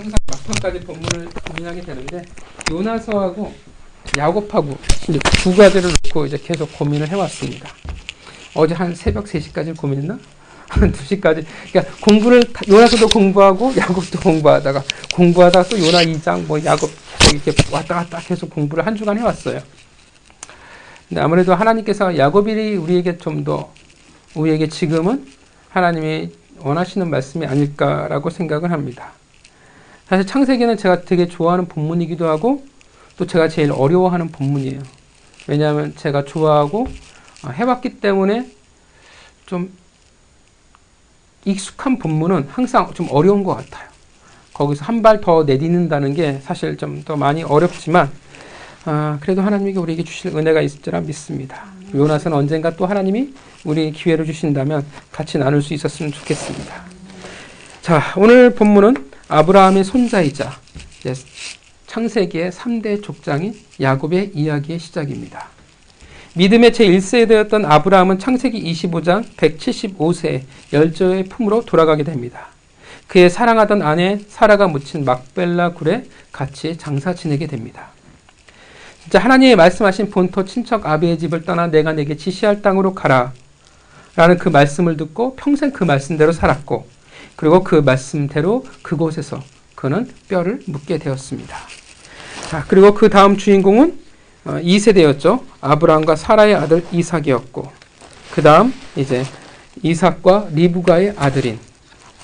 항상 막판까지 본문을 고민하게 되는데 요나서하고 야곱하고 이제 두 가지를 놓고 이제 계속 고민을 해왔습니다. 어제 한 새벽 3시까지 고민했나? 한 2시까지. 그러니까 공부를 요나서도 공부하고 야곱도 공부하다가 또 요나 2장 뭐 야곱 계속 이렇게 왔다 갔다 계속 공부를 한 주간 해왔어요. 근데 아무래도 하나님께서 야곱이 우리에게 좀 더 우리에게 지금은 하나님이 원하시는 말씀이 아닐까라고 생각을 합니다. 사실 창세기는 제가 되게 좋아하는 본문이기도 하고 또 제가 제일 어려워하는 본문이에요. 왜냐하면 제가 좋아하고 해왔기 때문에 좀 익숙한 본문은 항상 좀 어려운 것 같아요. 거기서 한 발 더 내딛는다는 게 사실 좀 더 많이 어렵지만 그래도 하나님이 우리에게 주실 은혜가 있을 줄 믿습니다. 요나서는 언젠가 또 하나님이 우리 기회를 주신다면 같이 나눌 수 있었으면 좋겠습니다. 자, 오늘 본문은 아브라함의 손자이자 창세기의 3대 족장인 야곱의 이야기의 시작입니다. 믿음의 제1세대였던 아브라함은 창세기 25장 175세에 열조의 품으로 돌아가게 됩니다. 그의 사랑하던 아내 사라가 묻힌 막벨라 굴에 같이 장사 지내게 됩니다. 진짜 하나님이 말씀하신 본토 친척 아비의 집을 떠나 내가 내게 지시할 땅으로 가라 라는 그 말씀을 듣고 평생 그 말씀대로 살았고 그리고 그 말씀대로 그곳에서 그는 뼈를 묻게 되었습니다. 자, 그리고 그 다음 주인공은 2세대였죠. 아브라함과 사라의 아들 이삭이었고 그 다음 이제 이삭과 리브가의 아들인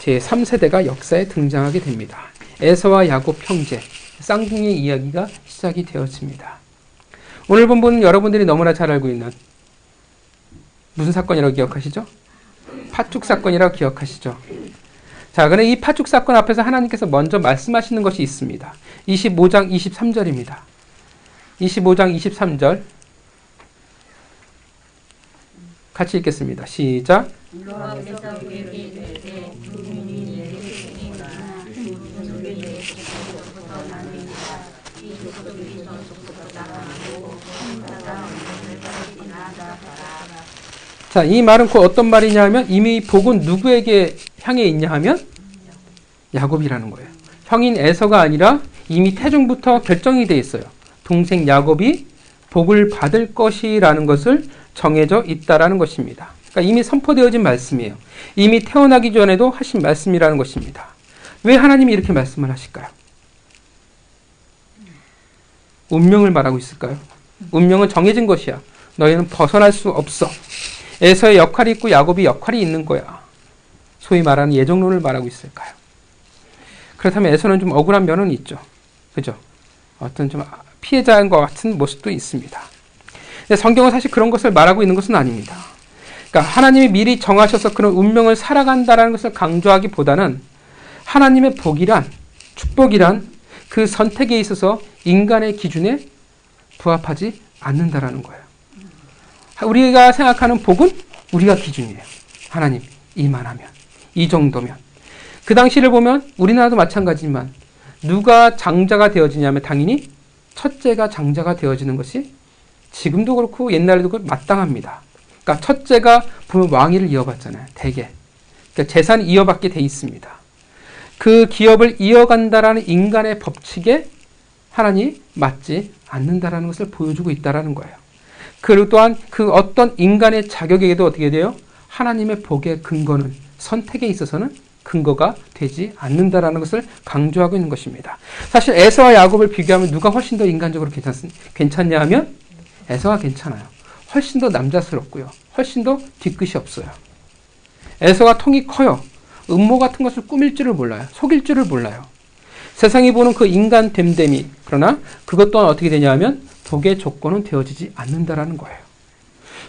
제3세대가 역사에 등장하게 됩니다. 에서와 야곱 형제, 쌍둥이의 이야기가 시작이 되었습니다. 오늘 본문은 여러분들이 너무나 잘 알고 있는 무슨 사건이라고 기억하시죠? 파축 사건이라고 기억하시죠? 자, 그런데 이 파축 사건 앞에서 하나님께서 먼저 말씀하시는 것이 있습니다. 25장 23절입니다. 25장 23절 같이 읽겠습니다. 시작. 자, 이 말은 곧 어떤 말이냐 하면 이미 복은 누구에게 향해 있냐 하면 야곱이라는 거예요. 형인 에서가 아니라 이미 태중부터 결정이 되어 있어요. 동생 야곱이 복을 받을 것이라는 것을 정해져 있다라는 것입니다. 그러니까 이미 선포되어진 말씀이에요. 이미 태어나기 전에도 하신 말씀이라는 것입니다. 왜 하나님이 이렇게 말씀을 하실까요? 운명을 말하고 있을까요? 운명은 정해진 것이야. 너희는 벗어날 수 없어. 에서의 역할이 있고 야곱이 역할이 있는 거야. 소위 말하는 예정론을 말하고 있을까요? 그렇다면 에서는 좀 억울한 면은 있죠. 그죠? 어떤 좀 피해자인 것 같은 모습도 있습니다. 근데 성경은 사실 그런 것을 말하고 있는 것은 아닙니다. 그러니까 하나님이 미리 정하셔서 그런 운명을 살아간다는 것을 강조하기보다는 하나님의 복이란, 축복이란 그 선택에 있어서 인간의 기준에 부합하지 않는다라는 거예요. 우리가 생각하는 복은 우리가 기준이에요. 하나님, 이만하면, 이 정도면. 그 당시를 보면 우리나라도 마찬가지지만 누가 장자가 되어지냐면 당연히 첫째가 장자가 되어지는 것이 지금도 그렇고 옛날에도 그렇고 마땅합니다. 그러니까 첫째가 보면 왕위를 이어받잖아요. 대개. 그러니까 재산이 이어받게 돼 있습니다. 그 기업을 이어간다라는 인간의 법칙에 하나님이 맞지 않는다라는 것을 보여주고 있다라는 거예요. 그리고 또한 그 어떤 인간의 자격에도 어떻게 돼요? 하나님의 복의 근거는 선택에 있어서는 근거가 되지 않는다라는 것을 강조하고 있는 것입니다. 사실 에서와 야곱을 비교하면 누가 훨씬 더 인간적으로 괜찮냐 하면 에서가 괜찮아요. 훨씬 더 남자스럽고요. 훨씬 더 뒤끝이 없어요. 에서가 통이 커요. 음모 같은 것을 꾸밀 줄을 몰라요. 속일 줄을 몰라요. 세상이 보는 그 인간 됨됨이, 그러나 그것 또한 어떻게 되냐 하면 복의 조건은 되어지지 않는다라는 거예요.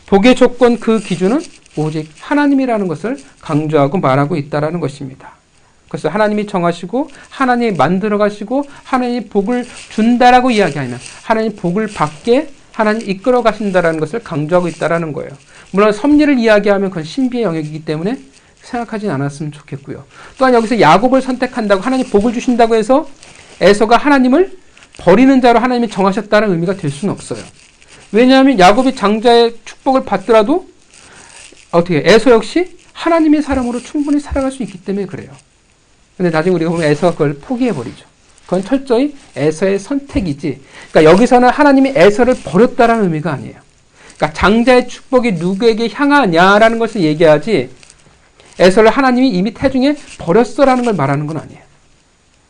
복의 조건 그 기준은 오직 하나님이라는 것을 강조하고 말하고 있다라는 것입니다. 그래서 하나님이 정하시고 하나님이 만들어 가시고 하나님이 복을 준다라고 이야기하면 하나님 복을 받게 하나님 이끌어 가신다라는 것을 강조하고 있다라는 거예요. 물론 섭리를 이야기하면 그건 신비의 영역이기 때문에 생각하진 않았으면 좋겠고요. 또한 여기서 야곱을 선택한다고 하나님 복을 주신다고 해서 에서가 하나님을 버리는 자로 하나님이 정하셨다는 의미가 될 수는 없어요. 왜냐하면 야곱이 장자의 축복을 받더라도 어떻게 에서 역시 하나님의 사람으로 충분히 살아갈 수 있기 때문에 그래요. 근데 나중에 우리가 보면 에서가 그걸 포기해버리죠. 그건 철저히 에서의 선택이지. 그러니까 여기서는 하나님이 에서를 버렸다라는 의미가 아니에요. 그러니까 장자의 축복이 누구에게 향하냐라는 것을 얘기하지 에서를 하나님이 이미 태중에 버렸어라는 걸 말하는 건 아니에요.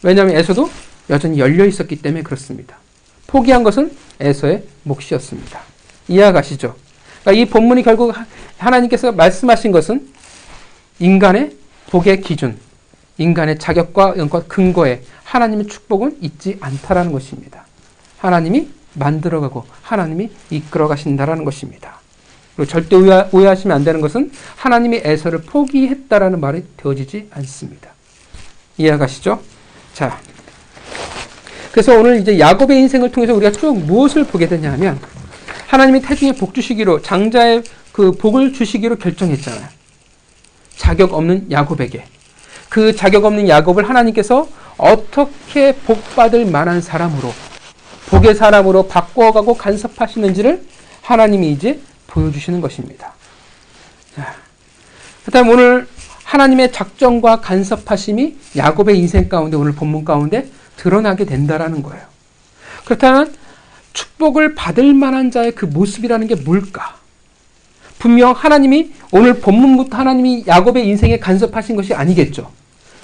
왜냐하면 에서도 여전히 열려 있었기 때문에 그렇습니다. 포기한 것은 에서의 몫이었습니다. 이해가시죠? 그러니까 이 본문이 결국 하나님께서 말씀하신 것은 인간의 복의 기준, 인간의 자격과 근거에 하나님의 축복은 있지 않다라는 것입니다. 하나님이 만들어가고 하나님이 이끌어 가신다라는 것입니다. 그리고 절대 오해하시면 안 되는 것은 하나님이 에서를 포기했다라는 말이 되어지지 않습니다. 이해가시죠? 자, 그래서 오늘 이제 야곱의 인생을 통해서 우리가 쭉 무엇을 보게 되냐면 하나님이 태중에 복 주시기로 장자의 그 복을 주시기로 결정했잖아요. 자격 없는 야곱에게. 그 자격 없는 야곱을 하나님께서 어떻게 복받을 만한 사람으로 복의 사람으로 바꿔가고 간섭하시는지를 하나님이 이제 보여주시는 것입니다. 자, 그다음 오늘 하나님의 작정과 간섭하심이 야곱의 인생 가운데 오늘 본문 가운데 드러나게 된다라는 거예요. 그렇다면 축복을 받을 만한 자의 그 모습이라는 게 뭘까? 분명 하나님이 오늘 본문부터 하나님이 야곱의 인생에 간섭하신 것이 아니겠죠.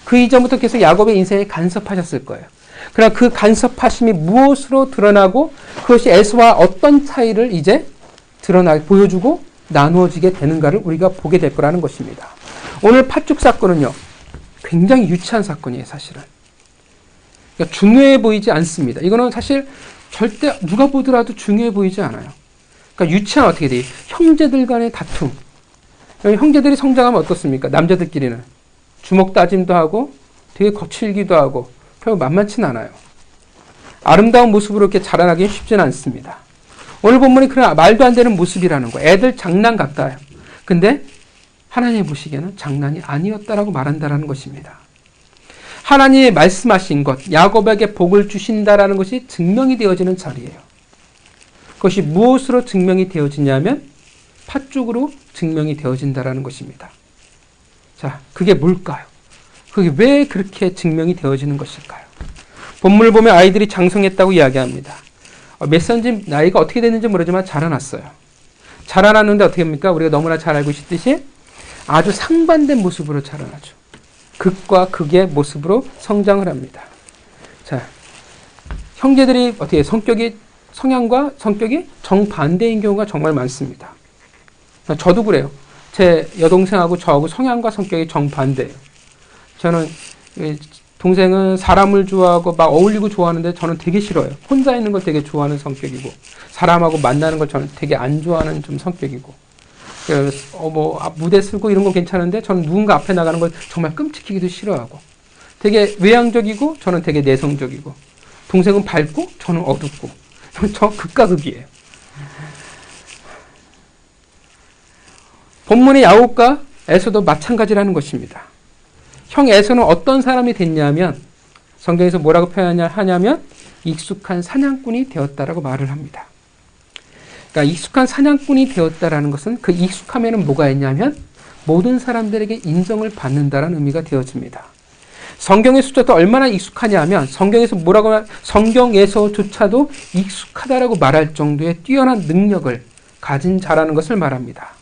그 이전부터 계속 야곱의 인생에 간섭하셨을 거예요. 그러나 그 간섭하심이 무엇으로 드러나고 그것이 에서와 어떤 차이를 이제 보여주고 나누어지게 되는가를 우리가 보게 될 거라는 것입니다. 오늘 팥죽 사건은요, 굉장히 유치한 사건이에요, 사실은. 그러니까 중요해 보이지 않습니다. 이거는 사실 절대 누가 보더라도 중요해 보이지 않아요. 그러니까 유치한 어떻게 돼요? 형제들 간의 다툼. 형제들이 성장하면 어떻습니까? 남자들끼리는 주먹 다짐도 하고 되게 거칠기도 하고 결국 만만치는 않아요. 아름다운 모습으로 이렇게 자라나기는 쉽지는 않습니다. 오늘 본문이 그런 말도 안 되는 모습이라는 거예요. 애들 장난 같아요. 근데 하나님 보시기에는 장난이 아니었다라고 말한다라는 것입니다. 하나님이 말씀하신 것, 야곱에게 복을 주신다라는 것이 증명이 되어지는 자리예요. 그것이 무엇으로 증명이 되어지냐면 팥죽으로 증명이 되어진다라는 것입니다. 자, 그게 뭘까요? 그게 왜 그렇게 증명이 되어지는 것일까요? 본문을 보면 아이들이 장성했다고 이야기합니다. 몇 살인지 나이가 어떻게 됐는지 모르지만 자라났어요. 자라났는데 어떻게 합니까? 우리가 너무나 잘 알고 있듯이 아주 상반된 모습으로 자라나죠. 극과 극의 모습으로 성장을 합니다. 자, 형제들이 어떻게 성향과 성격이 정반대인 경우가 정말 많습니다. 저도 그래요. 제 여동생하고 저하고 성향과 성격이 정반대예요. 저는 동생은 사람을 좋아하고 막 어울리고 좋아하는데 저는 되게 싫어요. 혼자 있는 걸 되게 좋아하는 성격이고 사람하고 만나는 걸 저는 되게 안 좋아하는 좀 성격이고 무대 쓰고 이런 건 괜찮은데 저는 누군가 앞에 나가는 걸 정말 끔찍하기도 싫어하고 되게 외향적이고 저는 되게 내성적이고 동생은 밝고 저는 어둡고 저 극과 극이에요. 본문의 야곱과 에서도 마찬가지라는 것입니다. 형 에서는 어떤 사람이 됐냐면 성경에서 뭐라고 표현하냐면 익숙한 사냥꾼이 되었다라고 말을 합니다. 그러니까 익숙한 사냥꾼이 되었다라는 것은 그 익숙함에는 뭐가 있냐면 모든 사람들에게 인정을 받는다라는 의미가 되어집니다. 성경의 숫자도 얼마나 익숙하냐면 성경에서조차도 익숙하다라고 말할 정도의 뛰어난 능력을 가진 자라는 것을 말합니다.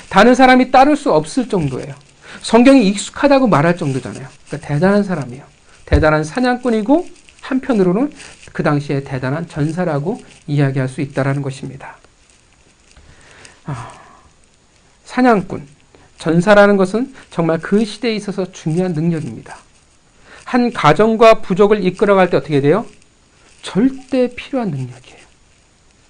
다른 사람이 따를 수 없을 정도예요. 성경이 익숙하다고 말할 정도잖아요. 그러니까 대단한 사람이에요. 대단한 사냥꾼이고 한편으로는 그 당시에 대단한 전사라고 이야기할 수 있다는 것입니다. 사냥꾼, 전사라는 것은 정말 그 시대에 있어서 중요한 능력입니다. 한 가정과 부족을 이끌어갈 때 어떻게 돼요? 절대 필요한 능력이에요.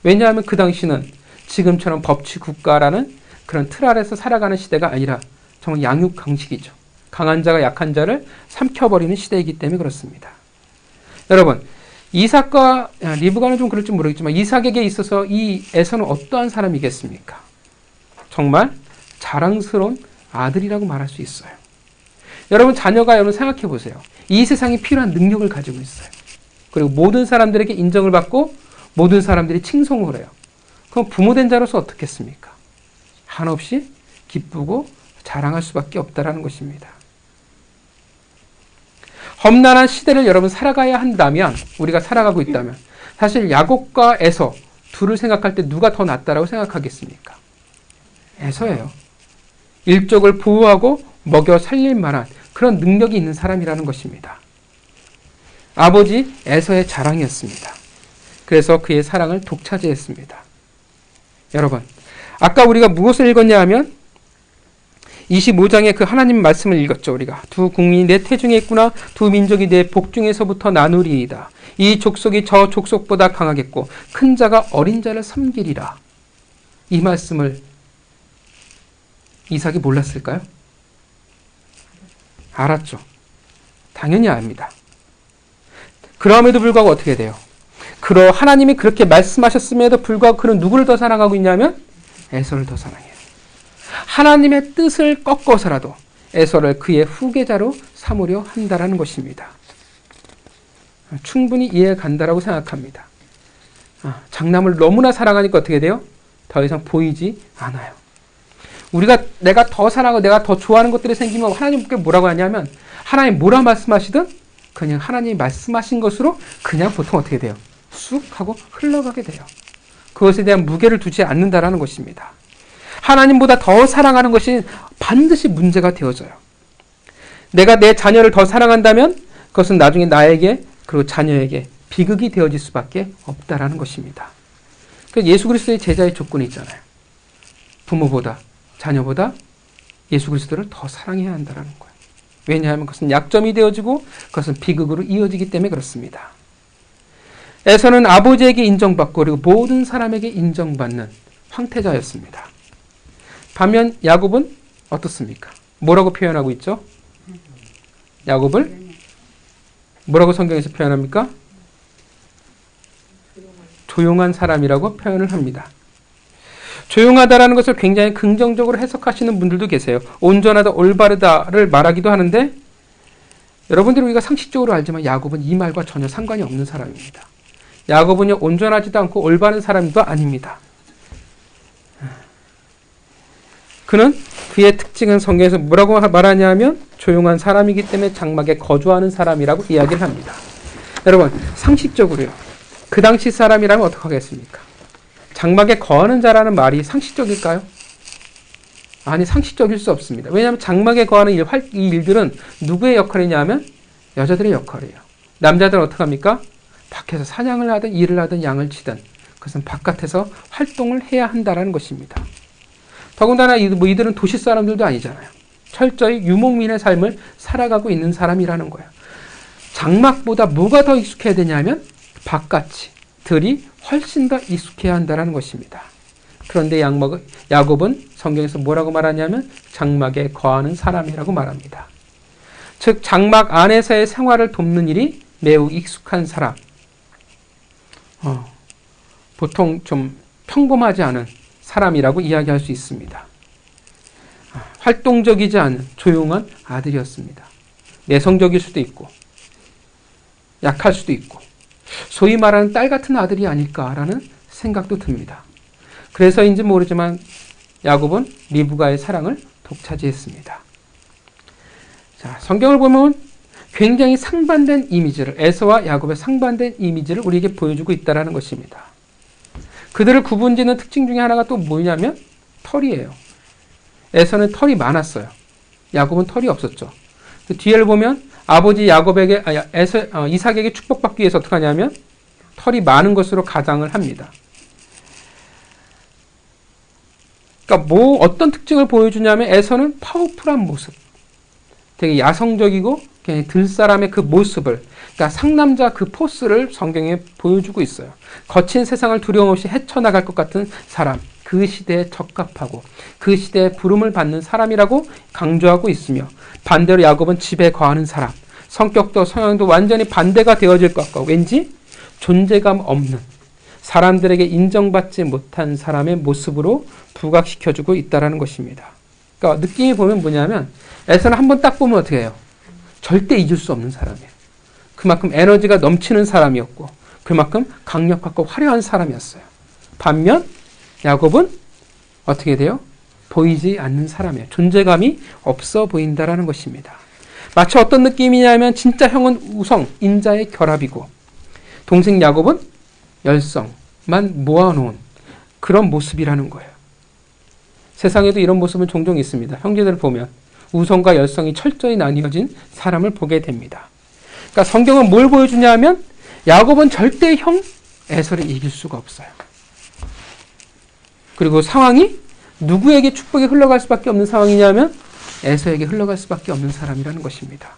왜냐하면 그 당시는 지금처럼 법치 국가라는 그런 틀 아래서 살아가는 시대가 아니라 정말 양육 강식이죠. 강한 자가 약한 자를 삼켜버리는 시대이기 때문에 그렇습니다. 여러분, 이삭과 리브가는 좀 그럴지 모르겠지만 이삭에게 있어서 이 에서는 어떠한 사람이겠습니까? 정말 자랑스러운 아들이라고 말할 수 있어요. 여러분 자녀가 여러분 생각해 보세요. 이 세상에 필요한 능력을 가지고 있어요. 그리고 모든 사람들에게 인정을 받고 모든 사람들이 칭송을 해요. 그럼 부모된 자로서 어떻겠습니까? 한없이 기쁘고 자랑할 수밖에 없다라는 것입니다. 험난한 시대를 여러분 살아가야 한다면, 우리가 살아가고 있다면, 사실 야곱과 에서 둘을 생각할 때 누가 더 낫다라고 생각하겠습니까? 에서예요. 일족을 보호하고 먹여 살릴 만한 그런 능력이 있는 사람이라는 것입니다. 아버지 에서의 자랑이었습니다. 그래서 그의 사랑을 독차지했습니다. 여러분, 아까 우리가 무엇을 읽었냐 하면 25장에 그 하나님 말씀을 읽었죠. 우리가 두 국민이 내 태중에 있구나, 두 민족이 내 복중에서부터 나누리이다. 이 족속이 저 족속보다 강하겠고 큰 자가 어린 자를 섬기리라. 이 말씀을 이삭이 몰랐을까요? 알았죠. 당연히 압니다. 그럼에도 불구하고 어떻게 돼요? 하나님이 그렇게 말씀하셨음에도 불구하고 그는 누구를 더 사랑하고 있냐면 에서를 더 사랑해요. 하나님의 뜻을 꺾어서라도 에서를 그의 후계자로 삼으려 한다라는 것입니다. 충분히 이해가 간다라고 생각합니다. 장남을 너무나 사랑하니까 어떻게 돼요? 더 이상 보이지 않아요. 내가 더 사랑하고 내가 더 좋아하는 것들이 생기면 하나님께 뭐라고 하냐면, 하나님 뭐라 말씀하시든 그냥 하나님이 말씀하신 것으로 그냥 보통 어떻게 돼요? 쑥 하고 흘러가게 돼요. 그것에 대한 무게를 두지 않는다라는 것입니다. 하나님보다 더 사랑하는 것이 반드시 문제가 되어져요. 내가 내 자녀를 더 사랑한다면 그것은 나중에 나에게 그리고 자녀에게 비극이 되어질 수밖에 없다라는 것입니다. 그래서 예수 그리스도의 제자의 조건이 있잖아요. 부모보다 자녀보다 예수 그리스도를 더 사랑해야 한다는 거예요. 왜냐하면 그것은 약점이 되어지고 그것은 비극으로 이어지기 때문에 그렇습니다. 에서는 아버지에게 인정받고 그리고 모든 사람에게 인정받는 황태자였습니다. 반면 야곱은 어떻습니까? 뭐라고 표현하고 있죠? 야곱을 뭐라고 성경에서 표현합니까? 조용한 사람이라고 표현을 합니다. 조용하다라는 것을 굉장히 긍정적으로 해석하시는 분들도 계세요. 온전하다, 올바르다를 말하기도 하는데, 여러분들이 우리가 상식적으로 알지만 야곱은 이 말과 전혀 상관이 없는 사람입니다. 야곱은요, 온전하지도 않고 올바른 사람도 아닙니다. 그는 그의 특징은 성경에서 뭐라고 말하냐면 조용한 사람이기 때문에 장막에 거주하는 사람이라고 이야기를 합니다. 여러분, 상식적으로요, 그 당시 사람이라면 어떻게 하겠습니까? 장막에 거하는 자라는 말이 상식적일까요? 아니, 상식적일 수 없습니다. 왜냐하면 장막에 거하는 이 일들은 누구의 역할이냐 하면 여자들의 역할이에요. 남자들은 어떻게 합니까? 밖에서 사냥을 하든 일을 하든 양을 치든 그것은 바깥에서 활동을 해야 한다는 것입니다. 더군다나 이들은 도시 사람들도 아니잖아요. 철저히 유목민의 삶을 살아가고 있는 사람이라는 거예요. 장막보다 뭐가 더 익숙해야 되냐면 바깥이, 들이 훨씬 더 익숙해야 한다는 것입니다. 그런데 야곱은 성경에서 뭐라고 말하냐면 장막에 거하는 사람이라고 말합니다. 즉 장막 안에서의 생활을 돕는 일이 매우 익숙한 사람. 보통 좀 평범하지 않은 사람이라고 이야기할 수 있습니다. 활동적이지 않은 조용한 아들이었습니다. 내성적일 수도 있고 약할 수도 있고 소위 말하는 딸 같은 아들이 아닐까라는 생각도 듭니다. 그래서인지 모르지만 야곱은 리브가의 사랑을 독차지했습니다. 자, 성경을 보면 굉장히 상반된 이미지를, 에서와 야곱의 상반된 이미지를 우리에게 보여주고 있다는 것입니다. 그들을 구분짓는 특징 중에 하나가 또 뭐냐면 털이에요. 에서는 털이 많았어요. 야곱은 털이 없었죠. 그 뒤를 보면 아버지 이삭에게 축복받기 위해서 어떻게 하냐면 털이 많은 것으로 가장을 합니다. 그러니까 어떤 특징을 보여주냐면 에서는 파워풀한 모습, 되게 야성적이고 그냥 들사람의 그 모습을, 그러니까 상남자 그 포스를 성경에 보여주고 있어요. 거친 세상을 두려움 없이 헤쳐나갈 것 같은 사람, 그 시대에 적합하고 그 시대에 부름을 받는 사람이라고 강조하고 있으며, 반대로 야곱은 집에 거하는 사람, 성격도 성향도 완전히 반대가 되어질 것 같고 왠지 존재감 없는, 사람들에게 인정받지 못한 사람의 모습으로 부각시켜주고 있다는 것입니다. 그러니까 느낌이 보면 뭐냐면 에서는 한번 딱 보면 어떻게 해요? 절대 잊을 수 없는 사람이에요. 그만큼 에너지가 넘치는 사람이었고 그만큼 강력하고 화려한 사람이었어요. 반면 야곱은 어떻게 돼요? 보이지 않는 사람이에요. 존재감이 없어 보인다라는 것입니다. 마치 어떤 느낌이냐면 진짜 형은 우성, 인자의 결합이고 동생 야곱은 열성만 모아놓은 그런 모습이라는 거예요. 세상에도 이런 모습은 종종 있습니다. 형제들을 보면 우성과 열성이 철저히 나뉘어진 사람을 보게 됩니다. 그러니까 성경은 뭘 보여주냐 하면 야곱은 절대 형 에서를 이길 수가 없어요. 그리고 상황이 누구에게 축복이 흘러갈 수밖에 없는 상황이냐면 에서에게 흘러갈 수밖에 없는 사람이라는 것입니다.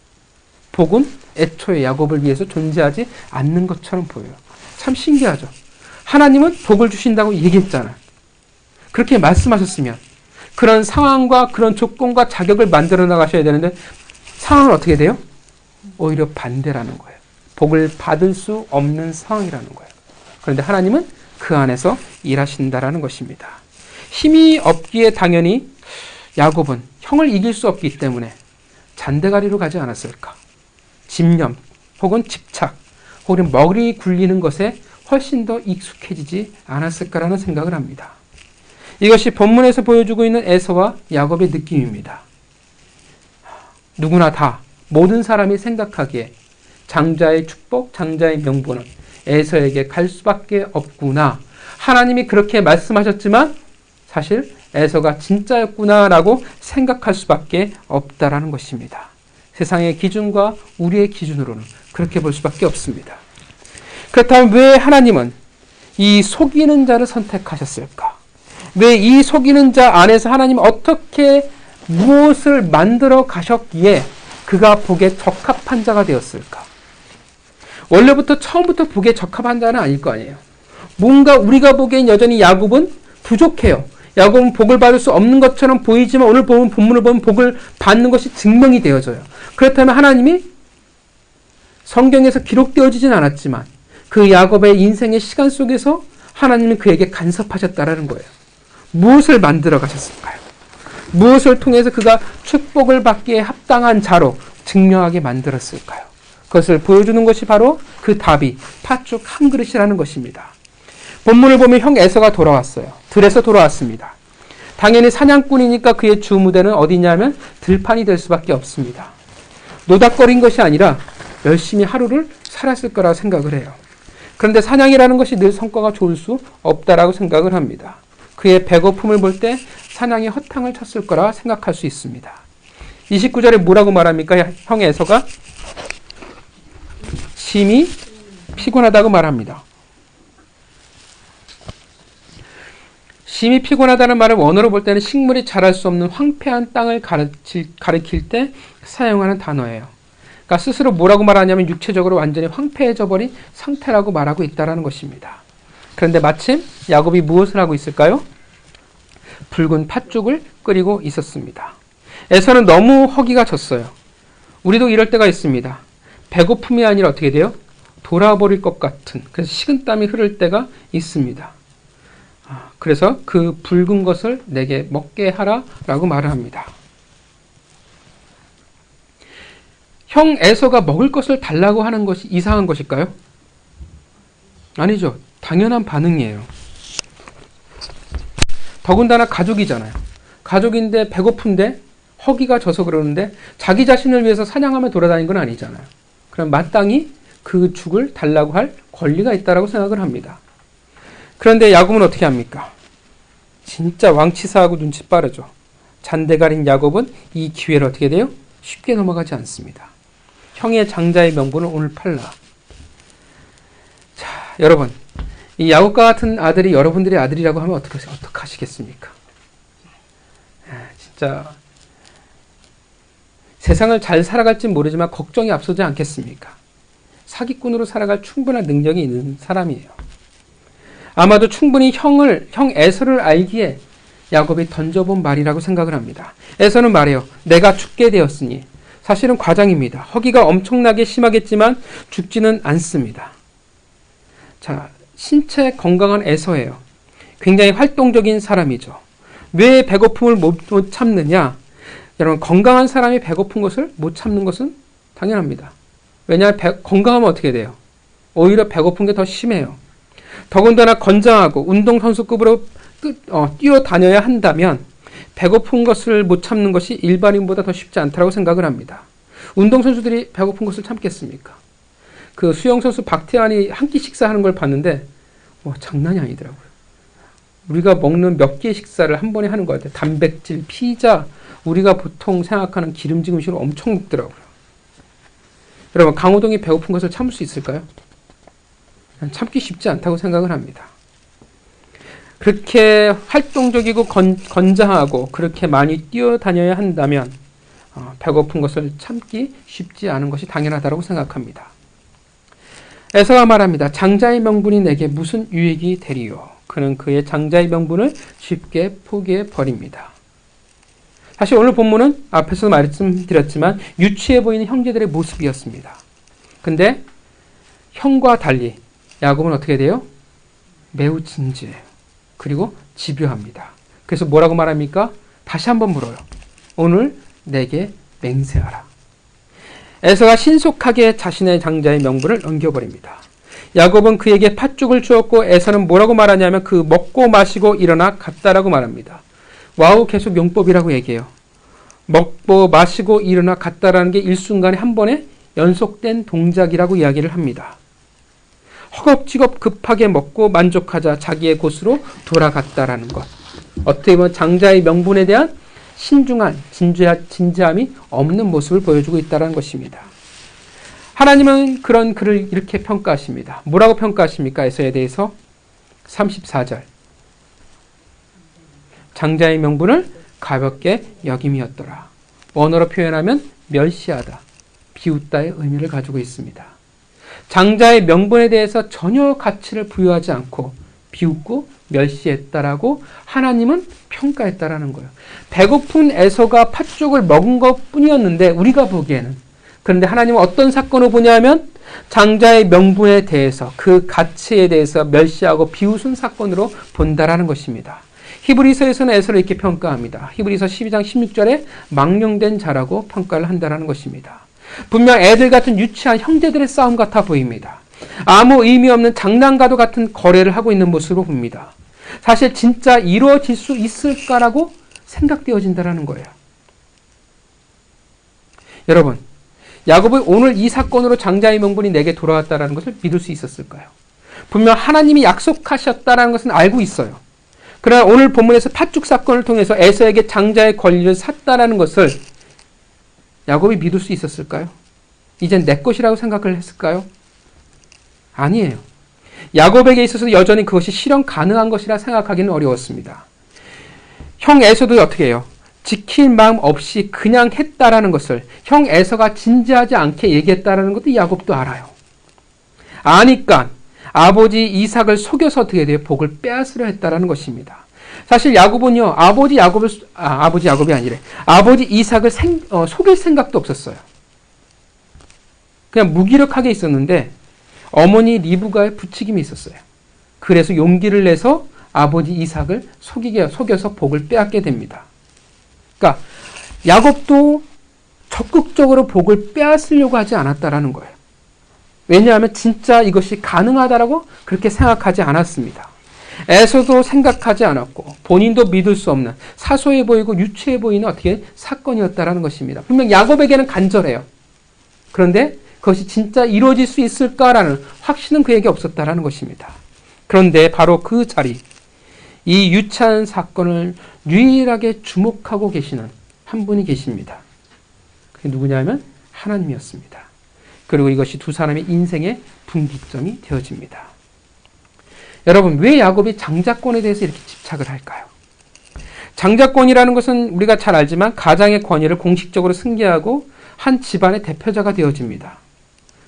복은 애초에 야곱을 위해서 존재하지 않는 것처럼 보여요. 참 신기하죠. 하나님은 복을 주신다고 얘기했잖아요. 그렇게 말씀하셨으면 그런 상황과 그런 조건과 자격을 만들어 나가셔야 되는데 상황은 어떻게 돼요? 오히려 반대라는 거예요. 복을 받을 수 없는 상황이라는 거예요. 그런데 하나님은 그 안에서 일하신다라는 것입니다. 힘이 없기에 당연히 야곱은 형을 이길 수 없기 때문에 잔대가리로 가지 않았을까? 집념 혹은 집착 혹은 머리 굴리는 것에 훨씬 더 익숙해지지 않았을까라는 생각을 합니다. 이것이 본문에서 보여주고 있는 에서와 야곱의 느낌입니다. 누구나 다 모든 사람이 생각하기에 장자의 축복, 장자의 명분은 에서에게 갈 수밖에 없구나. 하나님이 그렇게 말씀하셨지만 사실 에서가 진짜였구나라고 생각할 수밖에 없다라는 것입니다. 세상의 기준과 우리의 기준으로는 그렇게 볼 수밖에 없습니다. 그렇다면 왜 하나님은 이 속이는 자를 선택하셨을까? 왜 이 속이는 자 안에서 하나님은 어떻게 무엇을 만들어 가셨기에 그가 복에 적합한 자가 되었을까? 원래부터 처음부터 복에 적합한 자는 아닐 거 아니에요. 뭔가 우리가 보기엔 여전히 야곱은 부족해요. 야곱은 복을 받을 수 없는 것처럼 보이지만 오늘 보면 본문을 보면 복을 받는 것이 증명이 되어져요. 그렇다면 하나님이 성경에서 기록되어지진 않았지만 그 야곱의 인생의 시간 속에서 하나님은 그에게 간섭하셨다라는 거예요. 무엇을 만들어 가셨을까요? 무엇을 통해서 그가 축복을 받기에 합당한 자로 증명하게 만들었을까요? 그것을 보여주는 것이 바로 그 답이 팥죽 한 그릇이라는 것입니다. 본문을 보면 형 에서가 돌아왔어요. 들에서 돌아왔습니다. 당연히 사냥꾼이니까 그의 주 무대는 어디냐면 들판이 될 수밖에 없습니다. 노닥거린 것이 아니라 열심히 하루를 살았을 거라고 생각을 해요. 그런데 사냥이라는 것이 늘 성과가 좋을 수 없다라고 생각을 합니다. 그의 배고픔을 볼 때 사냥이 허탕을 쳤을 거라 생각할 수 있습니다. 29절에 뭐라고 말합니까? 형 에서가 심히 피곤하다고 말합니다. 심히 피곤하다는 말은 원어로 볼 때는 식물이 자랄 수 없는 황폐한 땅을 가리킬 때 사용하는 단어예요. 그러니까 스스로 뭐라고 말하냐면 육체적으로 완전히 황폐해져 버린 상태라고 말하고 있다는 것입니다. 그런데 마침 야곱이 무엇을 하고 있을까요? 붉은 팥죽을 끓이고 있었습니다. 에서는 너무 허기가 졌어요. 우리도 이럴 때가 있습니다. 배고픔이 아니라 어떻게 돼요? 돌아버릴 것 같은, 그래서 식은땀이 흐를 때가 있습니다. 그래서 그 붉은 것을 내게 먹게 하라라고 말을 합니다. 형 에서가 먹을 것을 달라고 하는 것이 이상한 것일까요? 아니죠. 당연한 반응이에요. 더군다나 가족이잖아요. 가족인데 배고픈데 허기가 져서 그러는데 자기 자신을 위해서 사냥하며 돌아다닌 건 아니잖아요. 그럼 마땅히 그 죽을 달라고 할 권리가 있다고 생각을 합니다. 그런데 야곱은 어떻게 합니까? 진짜 왕치사하고 눈치 빠르죠. 잔대가린 야곱은 이 기회를 어떻게 돼요? 쉽게 넘어가지 않습니다. 형의 장자의 명분을 오늘 팔라. 자, 여러분, 이 야곱과 같은 아들이 여러분들의 아들이라고 하면 어떻게 하시겠습니까? 진짜 세상을 잘 살아갈진 모르지만 걱정이 앞서지 않겠습니까? 사기꾼으로 살아갈 충분한 능력이 있는 사람이에요. 아마도 충분히 형 에서를 알기에 야곱이 던져본 말이라고 생각을 합니다. 에서는 말해요. 내가 죽게 되었으니. 사실은 과장입니다. 허기가 엄청나게 심하겠지만 죽지는 않습니다. 자, 신체 건강한 에서예요. 굉장히 활동적인 사람이죠. 왜 배고픔을 못 참느냐? 여러분, 건강한 사람이 배고픈 것을 못 참는 것은 당연합니다. 왜냐하면 건강하면 어떻게 돼요? 오히려 배고픈 게 더 심해요. 더군다나 건장하고 운동선수급으로 뛰어다녀야 한다면 배고픈 것을 못 참는 것이 일반인보다 더 쉽지 않다고 생각을 합니다. 운동선수들이 배고픈 것을 참겠습니까? 그 수영선수 박태환이 한 끼 식사하는 걸 봤는데 장난이 아니더라고요. 우리가 먹는 몇 개의 식사를 한 번에 하는 것 같아요. 단백질, 피자, 우리가 보통 생각하는 기름진 음식을 엄청 먹더라고요. 여러분, 강호동이 배고픈 것을 참을 수 있을까요? 참기 쉽지 않다고 생각을 합니다. 그렇게 활동적이고 건장하고 그렇게 많이 뛰어다녀야 한다면 배고픈 것을 참기 쉽지 않은 것이 당연하다고 생각합니다. 에서가 말합니다. 장자의 명분이 내게 무슨 유익이 되리요. 그는 그의 장자의 명분을 쉽게 포기해 버립니다. 사실 오늘 본문은 앞에서 말씀드렸지만 유치해 보이는 형제들의 모습이었습니다. 근데 형과 달리 야곱은 어떻게 돼요? 매우 진지해요. 그리고 집요합니다. 그래서 뭐라고 말합니까? 다시 한번 물어요. 오늘 내게 맹세하라. 에서가 신속하게 자신의 장자의 명분을 넘겨버립니다. 야곱은 그에게 팥죽을 주었고 에서는 뭐라고 말하냐면 그 먹고 마시고 일어나 갔다라고 말합니다. 와우, 계속 용법이라고 얘기해요. 먹고 마시고 일어나 갔다라는 게 일순간에 한 번에 연속된 동작이라고 이야기를 합니다. 허겁지겁 급하게 먹고 만족하자 자기의 곳으로 돌아갔다라는 것. 어떻게 보면 장자의 명분에 대한 신중한 진지함이 없는 모습을 보여주고 있다는 것입니다. 하나님은 그런 그를 이렇게 평가하십니다. 뭐라고 평가하십니까? 에서에 대해서 34절. 장자의 명분을 가볍게 여김이었더라. 원어로 표현하면 멸시하다, 비웃다의 의미를 가지고 있습니다. 장자의 명분에 대해서 전혀 가치를 부여하지 않고 비웃고 멸시했다라고 하나님은 평가했다라는 거예요. 배고픈 에서가 팥죽을 먹은 것 뿐이었는데 우리가 보기에는, 그런데 하나님은 어떤 사건을 보냐면 장자의 명분에 대해서 그 가치에 대해서 멸시하고 비웃은 사건으로 본다라는 것입니다. 히브리서에서는 에서를 이렇게 평가합니다. 히브리서 12장 16절에 망령된 자라고 평가를 한다라는 것입니다. 분명 애들 같은 유치한 형제들의 싸움 같아 보입니다. 아무 의미 없는 장난과도 같은 거래를 하고 있는 모습으로 봅니다. 사실 진짜 이루어질 수 있을까라고 생각되어진다는 거예요. 여러분, 야곱은 오늘 이 사건으로 장자의 명분이 내게 돌아왔다는 것을 믿을 수 있었을까요? 분명 하나님이 약속하셨다는 것은 알고 있어요. 그러나 오늘 본문에서 팥죽 사건을 통해서 에서에게 장자의 권리를 샀다는 것을 야곱이 믿을 수 있었을까요? 이젠 내 것이라고 생각을 했을까요? 아니에요. 야곱에게 있어서 여전히 그것이 실현 가능한 것이라 생각하기는 어려웠습니다. 형 에서도 어떻게 해요? 지킬 마음 없이 그냥 했다라는 것을 형 에서가 진지하지 않게 얘기했다라는 것도 야곱도 알아요. 아니까 아버지 이삭을 속여서 어떻게 돼요? 복을 빼앗으려 했다라는 것입니다. 사실 야곱은요, 아버지 야곱이 아니래. 아버지 이삭을 속일 생각도 없었어요. 그냥 무기력하게 있었는데 어머니 리브가의 부추김이 있었어요. 그래서 용기를 내서 아버지 이삭을 속여서 복을 빼앗게 됩니다. 그러니까 야곱도 적극적으로 복을 빼앗으려고 하지 않았다라는 거예요. 왜냐하면 진짜 이것이 가능하다라고 그렇게 생각하지 않았습니다. 에서도 생각하지 않았고 본인도 믿을 수 없는 사소해 보이고 유치해 보이는 어떻게 사건이었다라는 것입니다. 분명 야곱에게는 간절해요. 그런데 그것이 진짜 이루어질 수 있을까라는 확신은 그에게 없었다라는 것입니다. 그런데 바로 그 자리, 이 유치한 사건을 유일하게 주목하고 계시는 한 분이 계십니다. 그게 누구냐면 하나님이었습니다. 그리고 이것이 두 사람의 인생의 분기점이 되어집니다. 여러분, 왜 야곱이 장자권에 대해서 이렇게 집착을 할까요? 장자권이라는 것은 우리가 잘 알지만 가장의 권위를 공식적으로 승계하고 한 집안의 대표자가 되어집니다.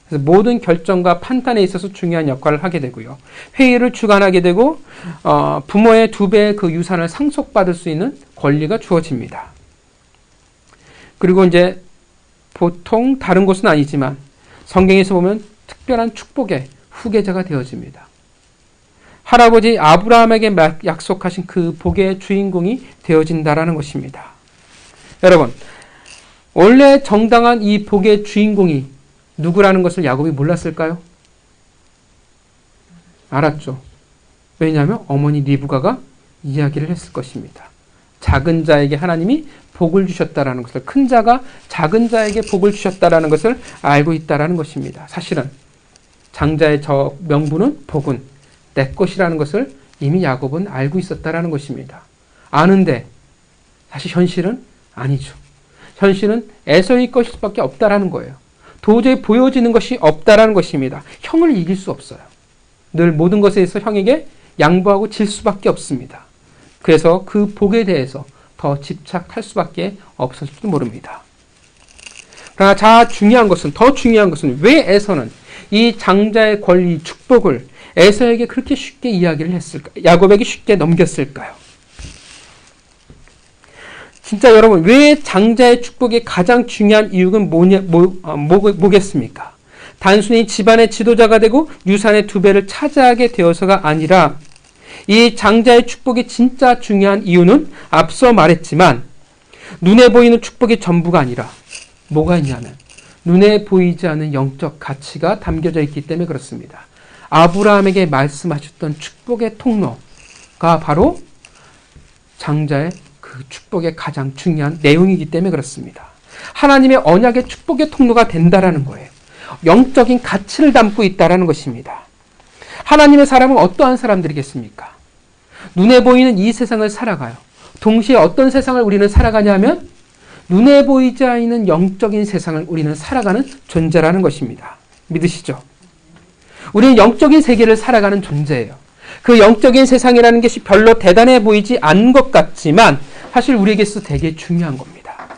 그래서 모든 결정과 판단에 있어서 중요한 역할을 하게 되고요. 회의를 주관하게 되고 부모의 2배의 그 유산을 상속받을 수 있는 권리가 주어집니다. 그리고 이제 보통 다른 곳은 아니지만 성경에서 보면 특별한 축복의 후계자가 되어집니다. 할아버지 아브라함에게 약속하신 그 복의 주인공이 되어진다라는 것입니다. 여러분, 원래 정당한 이 복의 주인공이 누구라는 것을 야곱이 몰랐을까요? 알았죠. 왜냐하면 어머니 리브가가 이야기를 했을 것입니다. 작은 자에게 하나님이 복을 주셨다라는 것을, 큰 자가 작은 자에게 복을 주셨다라는 것을 알고 있다라는 것입니다. 사실은 장자의 저 명분은, 복은 내 것이라는 것을 이미 야곱은 알고 있었다라는 것입니다. 아는데 사실 현실은 아니죠. 현실은 에서의 것일 수밖에 없다라는 거예요. 도저히 보여지는 것이 없다라는 것입니다. 형을 이길 수 없어요. 늘 모든 것에 있어 형에게 양보하고 질 수밖에 없습니다. 그래서 그 복에 대해서 더 집착할 수밖에 없었을지도 모릅니다. 그러나 더 중요한 것은 왜 에서는 이 장자의 권리, 축복을 에서에게 그렇게 쉽게 이야기를 했을까? 야곱에게 쉽게 넘겼을까요? 진짜 여러분, 왜 장자의 축복이 가장 중요한 이유는 뭐겠습니까? 단순히 집안의 지도자가 되고 유산의 2배를 차지하게 되어서가 아니라, 이 장자의 축복이 진짜 중요한 이유는 앞서 말했지만 눈에 보이는 축복이 전부가 아니라 뭐가 있냐면 눈에 보이지 않는 영적 가치가 담겨져 있기 때문에 그렇습니다. 아브라함에게 말씀하셨던 축복의 통로가 바로 장자의 그 축복의 가장 중요한 내용이기 때문에 그렇습니다. 하나님의 언약의 축복의 통로가 된다라는 거예요. 영적인 가치를 담고 있다라는 것입니다. 하나님의 사람은 어떠한 사람들이겠습니까? 눈에 보이는 이 세상을 살아가요. 동시에 어떤 세상을 우리는 살아가냐면 눈에 보이지 않는 영적인 세상을 우리는 살아가는 존재라는 것입니다. 믿으시죠? 우리는 영적인 세계를 살아가는 존재예요. 그 영적인 세상이라는 것이 별로 대단해 보이지 않는 것 같지만 사실 우리에게서 되게 중요한 겁니다.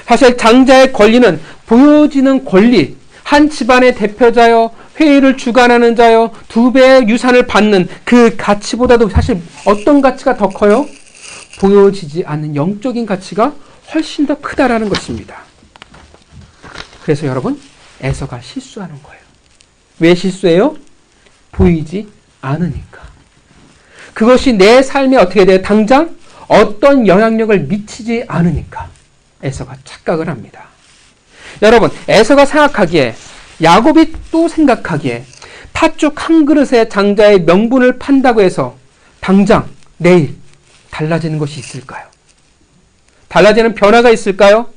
사실 장자의 권리는 보여지는 권리, 한 집안의 대표자여, 회의를 주관하는 자여, 2배의 유산을 받는 그 가치보다도 사실 어떤 가치가 더 커요? 보여지지 않는 영적인 가치가 훨씬 더 크다라는 것입니다. 그래서 여러분, 에서가 실수하는 거예요. 왜 실수해요? 보이지 않으니까. 그것이 내 삶에 어떻게 돼요? 당장 어떤 영향력을 미치지 않으니까 에서가 착각을 합니다. 여러분, 에서가 생각하기에, 야곱이 또 생각하기에 팥죽 한 그릇에 장자의 명분을 판다고 해서 당장 내일 달라지는 것이 있을까요? 달라지는 변화가 있을까요?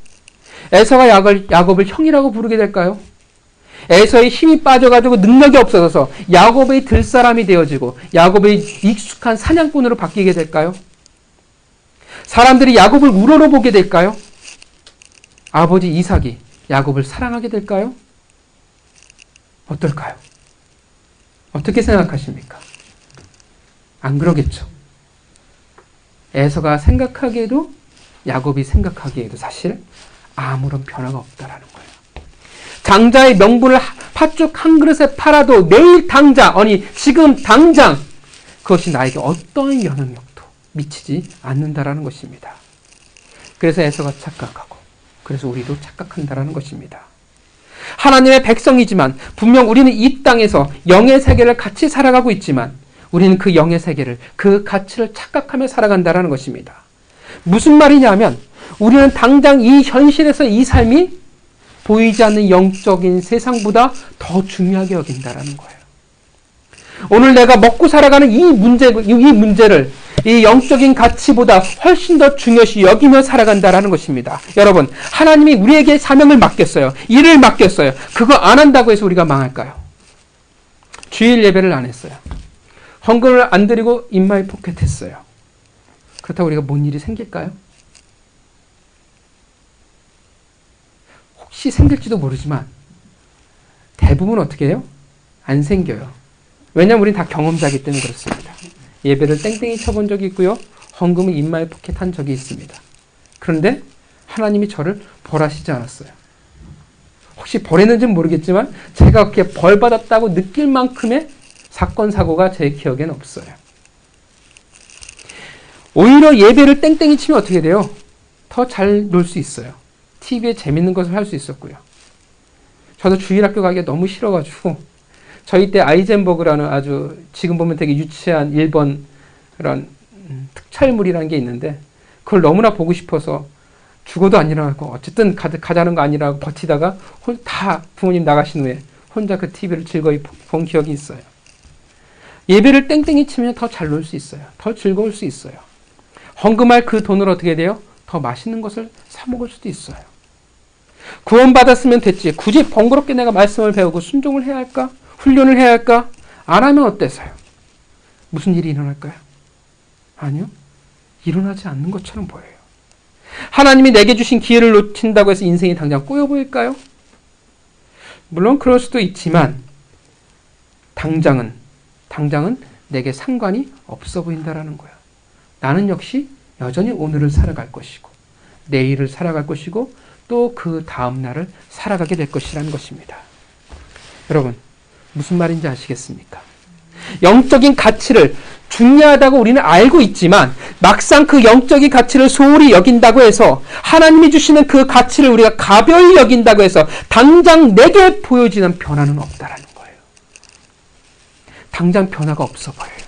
에서가 야곱을 형이라고 부르게 될까요? 에서의 힘이 빠져가지고 능력이 없어져서 야곱의 들사람이 되어지고 야곱의 익숙한 사냥꾼으로 바뀌게 될까요? 사람들이 야곱을 우러러 보게 될까요? 아버지 이삭이 야곱을 사랑하게 될까요? 어떨까요? 어떻게 생각하십니까? 안 그러겠죠. 에서가 생각하기에도 야곱이 생각하기에도 사실 아무런 변화가 없다라는 거예요. 장자의 명분을 팥죽 한 그릇에 팔아도 내일 당장, 아니 지금 당장 그것이 나에게 어떤 영향력도 미치지 않는다라는 것입니다. 그래서 에서가 착각하고, 그래서 우리도 착각한다라는 것입니다. 하나님의 백성이지만 분명 우리는 이 땅에서 영의 세계를 같이 살아가고 있지만 우리는 그 영의 세계를, 그 가치를 착각하며 살아간다는 것입니다. 무슨 말이냐면 우리는 당장 이 현실에서 이 삶이 보이지 않는 영적인 세상보다 더 중요하게 여긴다는 거예요. 오늘 내가 먹고 살아가는 이 문제를 이 영적인 가치보다 훨씬 더 중요시 여기며 살아간다는 것입니다. 여러분, 하나님이 우리에게 사명을 맡겼어요. 일을 맡겼어요. 그거 안 한다고 해서 우리가 망할까요? 주일 예배를 안 했어요. 헌금을 안 드리고 인마이 포켓했어요. 그렇다고 우리가 뭔 일이 생길까요? 혹시 생길지도 모르지만 대부분 어떻게 해요? 안 생겨요. 왜냐하면 우리는 다 경험자이기 때문에 그렇습니다. 예배를 땡땡이 쳐본 적이 있고요. 헌금을 인마에 포켓한 적이 있습니다. 그런데 하나님이 저를 벌하시지 않았어요. 혹시 벌했는지는 모르겠지만 제가 그렇게 벌받았다고 느낄 만큼의 사건, 사고가 제 기억에는 없어요. 오히려 예배를 땡땡이 치면 어떻게 돼요? 더 잘 놀 수 있어요. TV에 재밌는 것을 할 수 있었고요. 저도 주일학교 가기가 너무 싫어가지고 저희 때 아이젠버그라는 아주 지금 보면 되게 유치한 일본 그런 특촬물이라는 게 있는데 그걸 너무나 보고 싶어서 죽어도 안 일어나고 어쨌든 가자는 거 아니라고 버티다가 다 부모님 나가신 후에 혼자 그 TV를 즐거이 본 기억이 있어요. 예배를 땡땡이 치면 더 잘 놀 수 있어요. 더 즐거울 수 있어요. 헌금할 그 돈으로 어떻게 돼요? 더 맛있는 것을 사 먹을 수도 있어요. 구원받았으면 됐지. 굳이 번거롭게 내가 말씀을 배우고 순종을 해야 할까? 훈련을 해야 할까? 안 하면 어때서요? 무슨 일이 일어날까요? 아니요. 일어나지 않는 것처럼 보여요. 하나님이 내게 주신 기회를 놓친다고 해서 인생이 당장 꼬여 보일까요? 물론 그럴 수도 있지만 당장은 내게 상관이 없어 보인다라는 거야. 나는 역시 여전히 오늘을 살아갈 것이고 내일을 살아갈 것이고 또 그 다음 날을 살아가게 될 것이라는 것입니다. 여러분, 무슨 말인지 아시겠습니까? 영적인 가치를 중요하다고 우리는 알고 있지만 막상 그 영적인 가치를 소홀히 여긴다고 해서 하나님이 주시는 그 가치를 우리가 가벼이 여긴다고 해서 당장 내게 보여지는 변화는 없다라는 거예요. 당장 변화가 없어 보여요.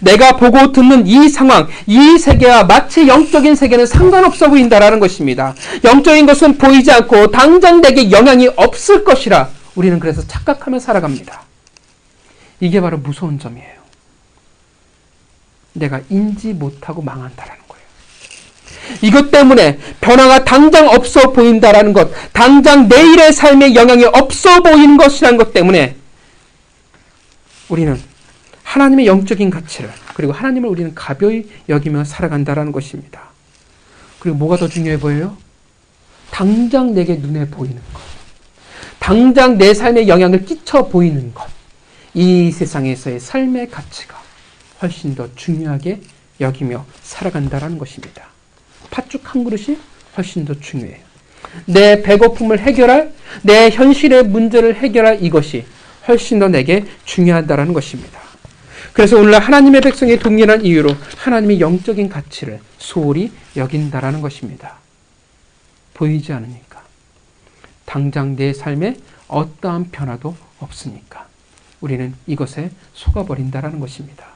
내가 보고 듣는 이 상황, 이 세계와 마치 영적인 세계는 상관없어 보인다라는 것입니다. 영적인 것은 보이지 않고 당장 내게 영향이 없을 것이라 우리는 그래서 착각하며 살아갑니다. 이게 바로 무서운 점이에요. 내가 인지 못하고 망한다라는 거예요. 이것 때문에 변화가 당장 없어 보인다라는 것, 당장 내일의 삶에 영향이 없어 보이는 것이라는 것 때문에 우리는 하나님의 영적인 가치를 그리고 하나님을 우리는 가벼이 여기며 살아간다라는 것입니다. 그리고 뭐가 더 중요해 보여요? 당장 내게 눈에 보이는 것, 당장 내 삶에 영향을 끼쳐 보이는 것, 이 세상에서의 삶의 가치가 훨씬 더 중요하게 여기며 살아간다라는 것입니다. 팥죽 한 그릇이 훨씬 더 중요해요. 내 배고픔을 해결할, 내 현실의 문제를 해결할 이것이 훨씬 더 내게 중요하다라는 것입니다. 그래서 오늘날 하나님의 백성의 동일한 이유로 하나님의 영적인 가치를 소홀히 여긴다라는 것입니다. 보이지 않으니까. 당장 내 삶에 어떠한 변화도 없으니까. 우리는 이것에 속아버린다라는 것입니다.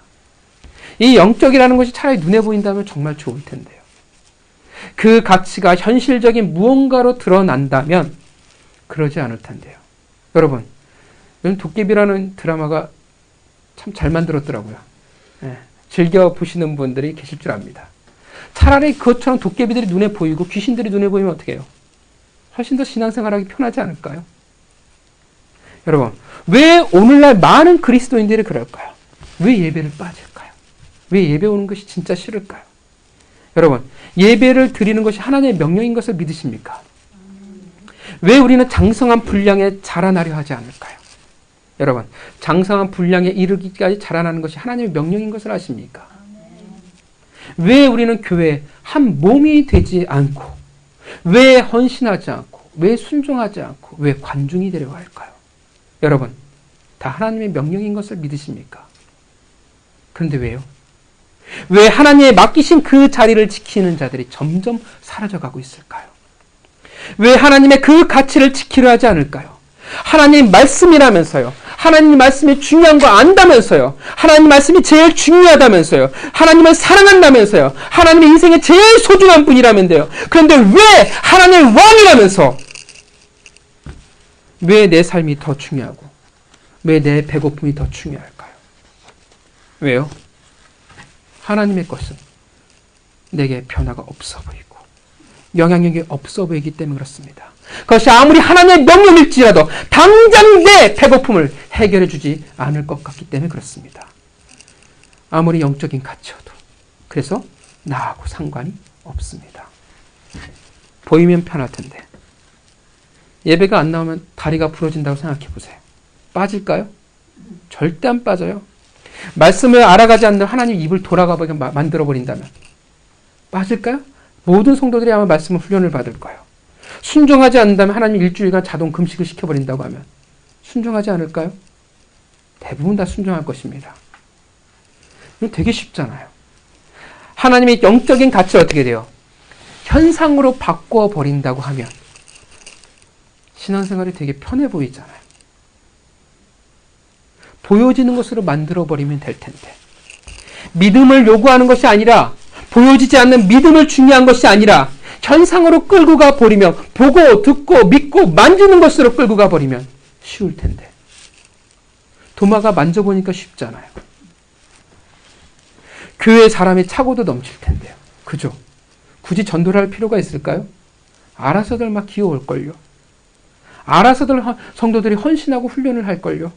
이 영적이라는 것이 차라리 눈에 보인다면 정말 좋을 텐데요. 그 가치가 현실적인 무언가로 드러난다면 그러지 않을 텐데요. 여러분, 도깨비라는 드라마가 참 잘 만들었더라고요. 즐겨 보시는 분들이 계실 줄 압니다. 차라리 그것처럼 도깨비들이 눈에 보이고 귀신들이 눈에 보이면 어떻게 해요? 훨씬 더 신앙생활하기 편하지 않을까요? 여러분, 왜 오늘날 많은 그리스도인들이 그럴까요? 왜 예배를 빠질까요? 왜 예배 오는 것이 진짜 싫을까요? 여러분, 예배를 드리는 것이 하나님의 명령인 것을 믿으십니까? 왜 우리는 장성한 분량에 자라나려 하지 않을까요? 여러분, 장성한 분량에 이르기까지 자라나는 것이 하나님의 명령인 것을 아십니까? 왜 우리는 교회에 한 몸이 되지 않고, 왜 헌신하지 않고, 왜 순종하지 않고, 왜 관중이 되려고 할까요? 여러분, 다 하나님의 명령인 것을 믿으십니까? 그런데 왜요? 왜 하나님의 맡기신 그 자리를 지키는 자들이 점점 사라져가고 있을까요? 왜 하나님의 그 가치를 지키려 하지 않을까요? 하나님 말씀이라면서요. 하나님 말씀이 중요한 거 안다면서요. 하나님 말씀이 제일 중요하다면서요. 하나님을 사랑한다면서요. 하나님의 인생에 제일 소중한 분이라면서요. 그런데 왜 하나님의 왕이라면서 왜 내 삶이 더 중요하고 왜 내 배고픔이 더 중요할까요? 왜요? 하나님의 것은 내게 변화가 없어 보이고 영향력이 없어 보이기 때문에 그렇습니다. 그것이 아무리 하나님의 명령일지라도 당장 내 배고픔을 해결해 주지 않을 것 같기 때문에 그렇습니다. 아무리 영적인 가치여도. 그래서 나하고 상관이 없습니다. 보이면 편할 텐데. 예배가 안 나오면 다리가 부러진다고 생각해 보세요. 빠질까요? 절대 안 빠져요. 말씀을 알아가지 않는 하나님 입을 돌아가게 만들어버린다면 빠질까요? 모든 성도들이 아마 말씀을 훈련을 받을 거예요. 순종하지 않는다면 하나님 일주일간 자동 금식을 시켜버린다고 하면 순종하지 않을까요? 대부분 다 순종할 것입니다. 이건 되게 쉽잖아요. 하나님의 영적인 가치를 어떻게 돼요? 현상으로 바꿔버린다고 하면 신앙생활이 되게 편해 보이잖아요. 보여지는 것으로 만들어버리면 될 텐데. 믿음을 요구하는 것이 아니라 보여지지 않는 믿음을 중요한 것이 아니라 현상으로 끌고 가버리면 보고 듣고 믿고 만지는 것으로 끌고 가버리면 쉬울 텐데. 도마가 만져보니까 쉽잖아요. 교회 사람이 차고도 넘칠 텐데요. 그죠? 굳이 전도를 할 필요가 있을까요? 알아서들 막 기어올걸요. 알아서들 성도들이 헌신하고 훈련을 할걸요.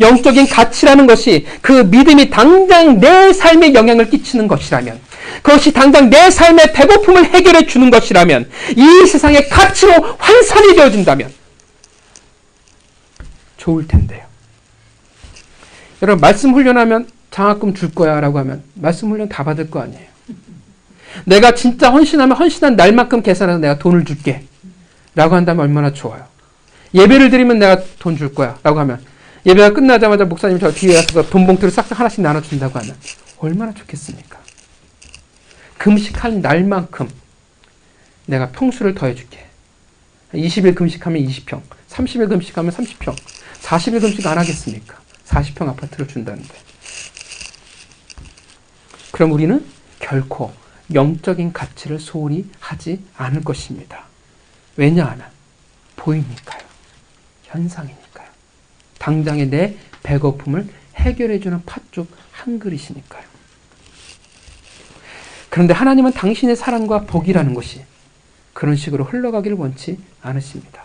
영적인 가치라는 것이 그 믿음이 당장 내 삶에 영향을 끼치는 것이라면, 그것이 당장 내 삶의 배고픔을 해결해 주는 것이라면, 이 세상의 가치로 환산이 되어진다면 좋을 텐데요. 여러분, 말씀 훈련하면 장학금 줄 거야 라고 하면 말씀 훈련 다 받을 거 아니에요. 내가 진짜 헌신하면 헌신한 날만큼 계산해서 내가 돈을 줄게 라고 한다면 얼마나 좋아요. 예배를 드리면 내가 돈 줄 거야 라고 하면, 예배가 끝나자마자 목사님 저 뒤에 가서 돈 봉투를 싹싹 하나씩 나눠준다고 하면 얼마나 좋겠습니까? 금식한 날만큼 내가 평수를 더해줄게. 20일 금식하면 20평, 30일 금식하면 30평, 40일 금식 안 하겠습니까? 40평 아파트를 준다는데. 그럼 우리는 결코 영적인 가치를 소홀히 하지 않을 것입니다. 왜냐하면 보이니까요. 현상이니까요. 당장의 내 배고픔을 해결해주는 팥죽 한 그릇이니까요. 그런데 하나님은 당신의 사랑과 복이라는 것이 그런 식으로 흘러가기를 원치 않으십니다.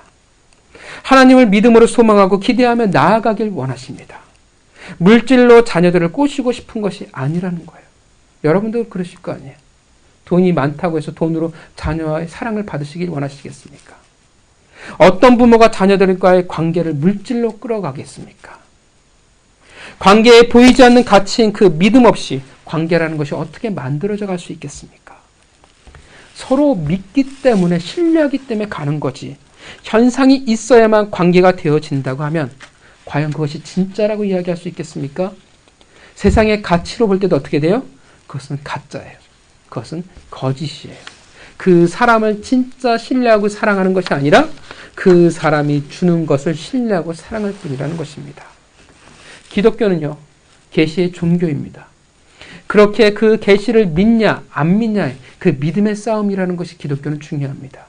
하나님을 믿음으로 소망하고 기대하며 나아가길 원하십니다. 물질로 자녀들을 꼬시고 싶은 것이 아니라는 거예요. 여러분도 그러실 거 아니에요. 돈이 많다고 해서 돈으로 자녀와의 사랑을 받으시길 원하시겠습니까? 어떤 부모가 자녀들과의 관계를 물질로 끌어가겠습니까? 관계에 보이지 않는 가치인 그 믿음 없이 관계라는 것이 어떻게 만들어져 갈 수 있겠습니까? 서로 믿기 때문에, 신뢰하기 때문에 가는 거지, 현상이 있어야만 관계가 되어진다고 하면 과연 그것이 진짜라고 이야기할 수 있겠습니까? 세상의 가치로 볼 때도 어떻게 돼요? 그것은 가짜예요. 그것은 거짓이에요. 그 사람을 진짜 신뢰하고 사랑하는 것이 아니라 그 사람이 주는 것을 신뢰하고 사랑할 뿐이라는 것입니다. 기독교는요, 계시의 종교입니다. 그렇게 그 계시를 믿냐 안 믿냐의 그 믿음의 싸움이라는 것이 기독교는 중요합니다.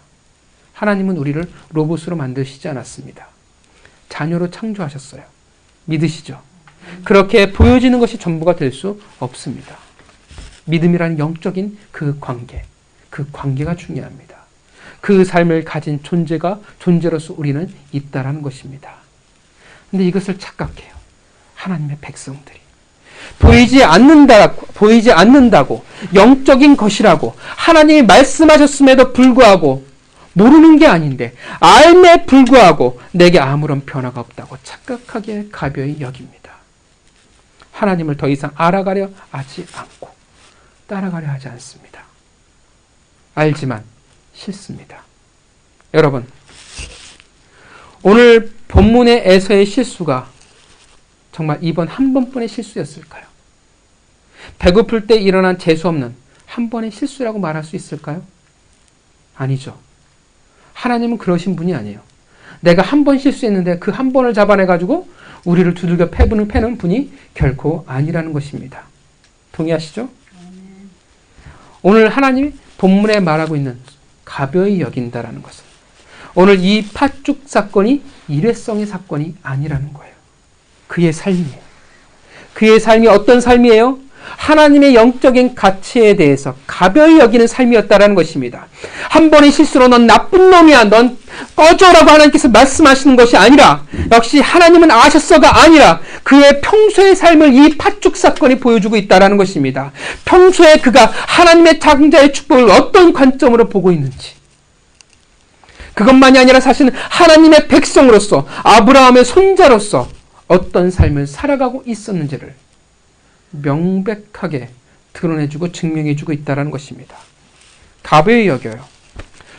하나님은 우리를 로봇으로 만드시지 않았습니다. 자녀로 창조하셨어요. 믿으시죠? 그렇게 보여지는 것이 전부가 될 수 없습니다. 믿음이라는 영적인 그 관계가 중요합니다. 그 삶을 가진 존재로서 우리는 있다라는 것입니다. 근데 이것을 착각해요. 하나님의 백성들이. 보이지 않는다고, 영적인 것이라고 하나님이 말씀하셨음에도 불구하고 모르는 게 아닌데 알매 불구하고 내게 아무런 변화가 없다고 착각하게 가벼이 여깁니다. 하나님을 더 이상 알아가려 하지 않고 따라가려 하지 않습니다. 알지만 싫습니다. 여러분, 오늘 본문의 에서의 실수가 정말 이번 한 번뿐의 실수였을까요? 배고플 때 일어난 재수없는 한 번의 실수라고 말할 수 있을까요? 아니죠. 하나님은 그러신 분이 아니에요. 내가 한 번 실수했는데 그 한 번을 잡아내가지고 우리를 두들겨 패는 분이 결코 아니라는 것입니다. 동의하시죠? 오늘 하나님이 본문에 말하고 있는 가벼이 여긴다라는 것은 오늘 이 팥죽 사건이 일회성의 사건이 아니라는 거예요. 그의 삶이에요. 그의 삶이 어떤 삶이에요? 하나님의 영적인 가치에 대해서 가벼이 여기는 삶이었다라는 것입니다. 한 번의 실수로 넌 나쁜 놈이야, 넌 꺼져라고 하나님께서 말씀하시는 것이 아니라, 역시 하나님은 아셨어가 아니라 그의 평소의 삶을 이 팥죽 사건이 보여주고 있다라는 것입니다. 평소에 그가 하나님의 창자의 축복을 어떤 관점으로 보고 있는지, 그것만이 아니라 사실은 하나님의 백성으로서, 아브라함의 손자로서 어떤 삶을 살아가고 있었는지를 명백하게 드러내주고 증명해주고 있다는 것입니다. 가벼이 여겨요.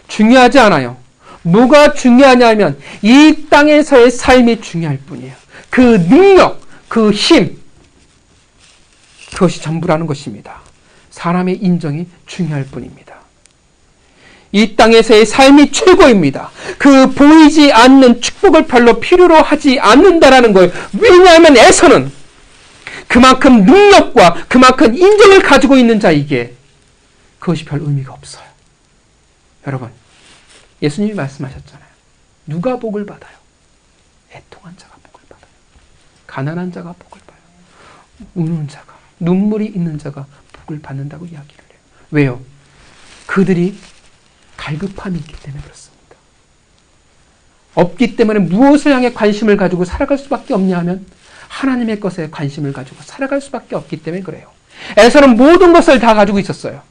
중요하지 않아요. 뭐가 중요하냐면 이 땅에서의 삶이 중요할 뿐이에요. 그 능력, 그 힘, 그것이 전부라는 것입니다. 사람의 인정이 중요할 뿐입니다. 이 땅에서의 삶이 최고입니다. 그 보이지 않는 축복을 별로 필요로 하지 않는다라는 거예요. 왜냐하면 에서는 그만큼 능력과 그만큼 인정을 가지고 있는 자이기에 그것이 별 의미가 없어요. 여러분, 예수님이 말씀하셨잖아요. 누가 복을 받아요? 애통한 자가 복을 받아요. 가난한 자가 복을 받아요. 우는 자가, 눈물이 있는 자가 복을 받는다고 이야기를 해요. 왜요? 그들이 갈급함이 있기 때문에 그렇습니다. 없기 때문에 무엇을 향해 관심을 가지고 살아갈 수밖에 없냐 하면 하나님의 것에 관심을 가지고 살아갈 수밖에 없기 때문에 그래요. 에서는 모든 것을 다 가지고 있었어요.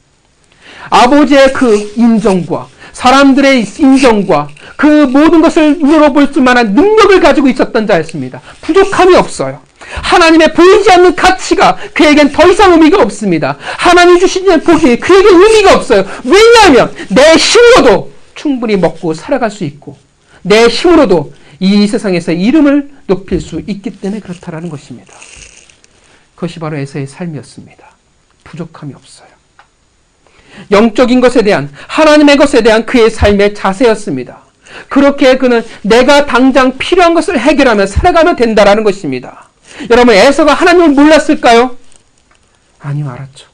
아버지의 그 인정과 사람들의 인정과 그 모든 것을 물어볼 만한 능력을 가지고 있었던 자였습니다. 부족함이 없어요. 하나님의 보이지 않는 가치가 그에겐 더 이상 의미가 없습니다. 하나님 주신 복이 그에게 의미가 없어요. 왜냐하면 내 힘으로도 충분히 먹고 살아갈 수 있고 내 힘으로도 이 세상에서 이름을 높일 수 있기 때문에 그렇다라는 것입니다. 그것이 바로 에서의 삶이었습니다. 부족함이 없어요. 영적인 것에 대한 하나님의 것에 대한 그의 삶의 자세였습니다. 그렇게 그는 내가 당장 필요한 것을 해결하며 살아가면 된다라는 것입니다. 여러분, 에서가 하나님을 몰랐을까요? 아니요, 알았죠.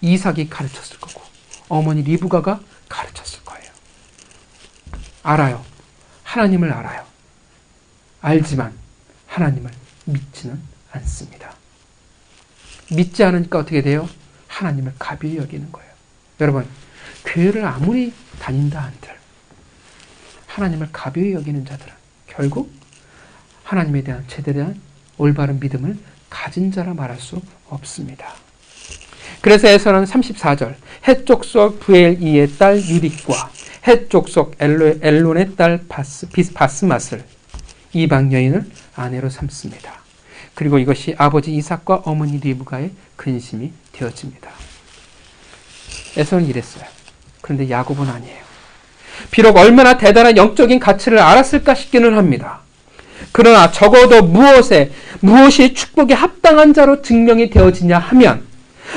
이삭이 가르쳤을 거고 어머니 리브가가 가르쳤을 거예요. 알아요. 하나님을 알아요. 알지만 하나님을 믿지는 않습니다. 믿지 않으니까 어떻게 돼요? 하나님을 가벼이 여기는 거예요. 여러분, 교회를 아무리 다닌다 한들 하나님을 가벼이 여기는 자들은 결국 하나님에 대한 제대로 대한 올바른 믿음을 가진 자라 말할 수 없습니다. 그래서 에서는 34절 헷족속 부엘이의 딸 유립과 헷족속 엘론의 딸 바스맛을 이방 여인을 아내로 삼습니다. 그리고 이것이 아버지 이삭과 어머니 리브가의 근심이 되어집니다. 에서는 이랬어요. 그런데 야곱은 아니에요. 비록 얼마나 대단한 영적인 가치를 알았을까 싶기는 합니다. 그러나 적어도 무엇이 축복에 합당한 자로 증명이 되어지냐 하면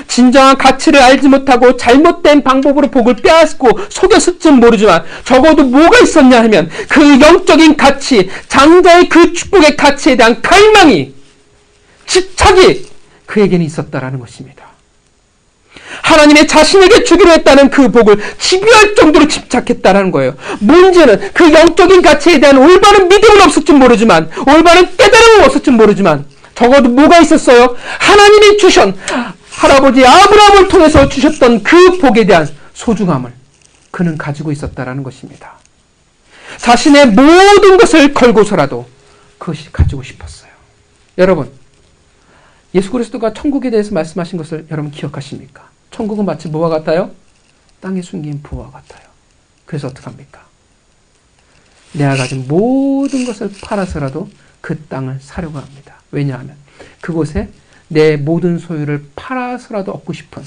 진정한 가치를 알지 못하고 잘못된 방법으로 복을 빼앗고 속였을지는 모르지만 적어도 뭐가 있었냐 하면 그 영적인 가치, 장자의 그 축복의 가치에 대한 갈망이, 집착이 그에게는 있었다라는 것입니다. 하나님의 자신에게 주기로 했다는 그 복을 지배할 정도로 집착했다는 거예요. 문제는 그 영적인 가치에 대한 올바른 믿음은 없을지 모르지만, 올바른 깨달음은 없을지 모르지만 적어도 뭐가 있었어요? 하나님이 주신 할아버지 아브라함을 통해서 주셨던 그 복에 대한 소중함을 그는 가지고 있었다라는 것입니다. 자신의 모든 것을 걸고서라도 그것이 가지고 싶었어요. 여러분, 예수 그리스도가 천국에 대해서 말씀하신 것을 여러분 기억하십니까? 천국은 마치 뭐와 같아요? 땅에 숨긴 부와 같아요. 그래서 어떡합니까? 내가 가진 모든 것을 팔아서라도 그 땅을 사려고 합니다. 왜냐하면 그곳에 내 모든 소유를 팔아서라도 얻고 싶은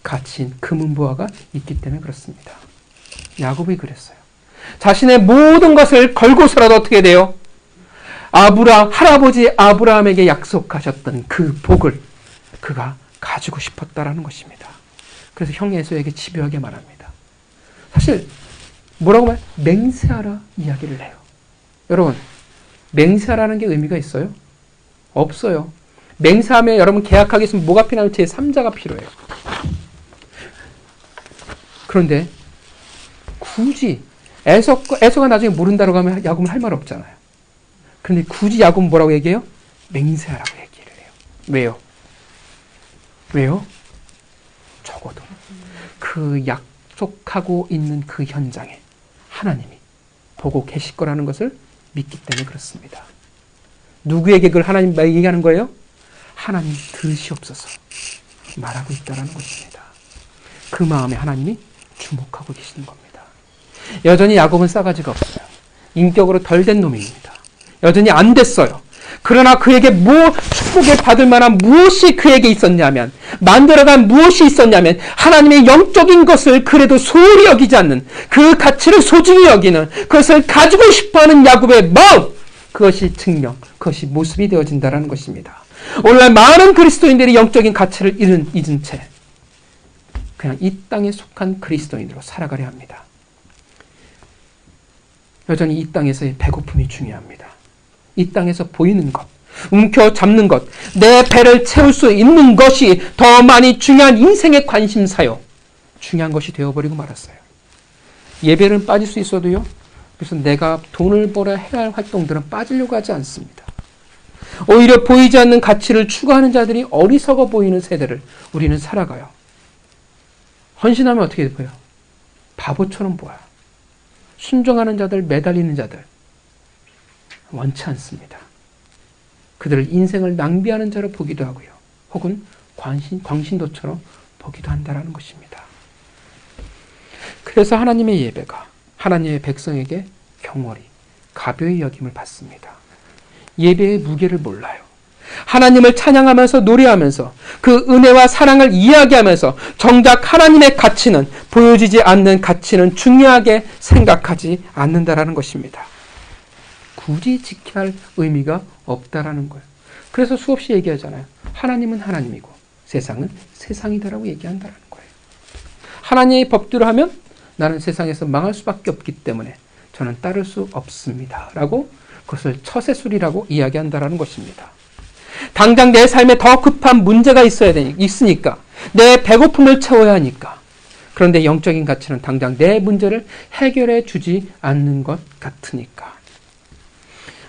가치인 금은보화가 있기 때문에 그렇습니다. 야곱이 그랬어요. 자신의 모든 것을 걸고서라도 어떻게 돼요? 할아버지 아브라함에게 약속하셨던 그 복을 그가 가지고 싶었다라는 것입니다. 그래서 형 에서에게 집요하게 말합니다. 사실 뭐라고 말해요? 맹세하라 이야기를 해요. 여러분, 맹세하라는 게 의미가 있어요? 없어요. 맹세하면 여러분 계약하기 위해서 뭐가 필요하면 제3자가 필요해요. 그런데 굳이 에서가 나중에 모른다고 하면 야곱은 할 말 없잖아요. 그런데 굳이 야곱은 뭐라고 얘기해요? 맹세하라고 얘기를 해요. 왜요? 왜요? 적어도 그 약속하고 있는 그 현장에 하나님이 보고 계실 거라는 것을 믿기 때문에 그렇습니다. 누구에게 그걸 하나님 얘기하는 거예요? 하나님 들으시옵소서 말하고 있다는 것입니다. 그 마음에 하나님이 주목하고 계시는 겁니다. 여전히 야곱은 싸가지가 없어요. 인격으로 덜 된 놈입니다. 여전히 안 됐어요. 그러나 그에게 축복을 받을 만한 무엇이 그에게 있었냐면, 만들어간 무엇이 있었냐면 하나님의 영적인 것을 그래도 소홀히 여기지 않는, 그 가치를 소중히 여기는, 그것을 가지고 싶어하는 야곱의 마음, 그것이 증명, 그것이 모습이 되어진다는 것입니다. 오늘날 많은 그리스도인들이 영적인 가치를 잊은 채 그냥 이 땅에 속한 그리스도인으로 살아가려 합니다. 여전히 이 땅에서의 배고픔이 중요합니다. 이 땅에서 보이는 것, 움켜잡는 것, 내 배를 채울 수 있는 것이 더 많이 중요한 인생의 관심사요. 중요한 것이 되어버리고 말았어요. 예배는 빠질 수 있어도요. 그래서 내가 돈을 벌어 해야 할 활동들은 빠지려고 하지 않습니다. 오히려 보이지 않는 가치를 추구하는 자들이 어리석어 보이는 세대를 우리는 살아가요. 헌신하면 어떻게 보여? 바보처럼 보여. 순종하는 자들, 매달리는 자들 원치 않습니다. 그들을 인생을 낭비하는 자로 보기도 하고요. 혹은 광신도처럼 보기도 한다는 것입니다. 그래서 하나님의 예배가 하나님의 백성에게 경홀히 가벼이 여김을 받습니다. 예배의 무게를 몰라요. 하나님을 찬양하면서 노래하면서 그 은혜와 사랑을 이야기하면서 정작 하나님의 가치는 보여지지 않는 가치는 중요하게 생각하지 않는다라는 것입니다. 굳이 지켜야 할 의미가 없다라는 거예요. 그래서 수없이 얘기하잖아요. 하나님은 하나님이고 세상은 세상이다라고 얘기한다라는 거예요. 하나님의 법대로 하면 나는 세상에서 망할 수밖에 없기 때문에 저는 따를 수 없습니다. 라고 그것을 처세술이라고 이야기한다라는 것입니다. 당장 내 삶에 더 급한 문제가 있으니까 내 배고픔을 채워야 하니까 그런데 영적인 가치는 당장 내 문제를 해결해 주지 않는 것 같으니까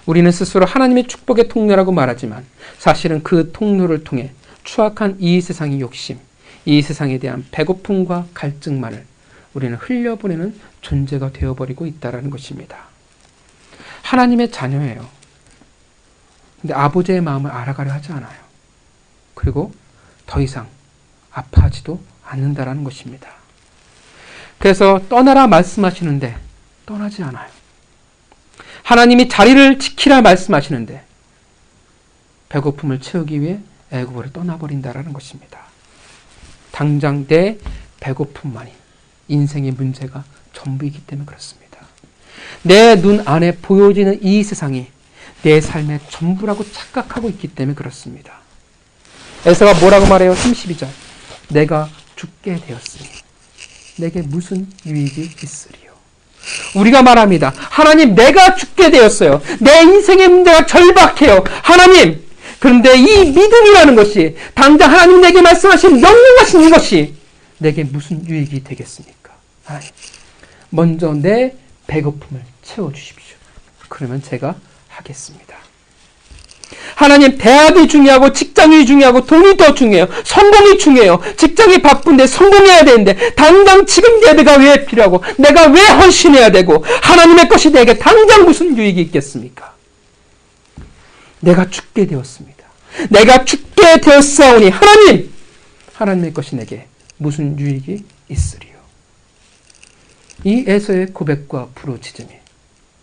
우리는 스스로 하나님의 축복의 통로라고 말하지만 사실은 그 통로를 통해 추악한 이 세상의 욕심, 이 세상에 대한 배고픔과 갈증만을 우리는 흘려보내는 존재가 되어버리고 있다는 것입니다. 하나님의 자녀예요. 근데 아버지의 마음을 알아가려 하지 않아요. 그리고 더 이상 아파하지도 않는다라는 것입니다. 그래서 떠나라 말씀하시는데 떠나지 않아요. 하나님이 자리를 지키라 말씀하시는데 배고픔을 채우기 위해 애굽으로 떠나버린다라는 것입니다. 당장 내 배고픔만이 인생의 문제가 전부이기 때문에 그렇습니다. 내 눈 안에 보여지는 이 세상이 내 삶의 전부라고 착각하고 있기 때문에 그렇습니다. 에서가 뭐라고 말해요? 32절. 내가 죽게 되었으니 내게 무슨 유익이 있으리요. 우리가 말합니다. 하나님, 내가 죽게 되었어요. 내 인생의 문제가 절박해요. 하나님, 그런데 이 믿음이라는 것이 당장 하나님 내게 말씀하신 명령하신 이것이 내게 무슨 유익이 되겠습니까? 하나님, 먼저 내 배고픔을 채워주십시오. 그러면 제가 하겠습니다. 하나님, 대학이 중요하고 직장이 중요하고 돈이 더 중요해요. 성공이 중요해요. 직장이 바쁜데 성공해야 되는데 당장 지금 예배가 왜 필요하고 내가 왜 헌신해야 되고 하나님의 것이 내게 당장 무슨 유익이 있겠습니까? 내가 죽게 되었습니다. 내가 죽게 되었사오니 하나님, 하나님의 것이 내게 무슨 유익이 있으리요. 이 에서의 고백과 부르짖음이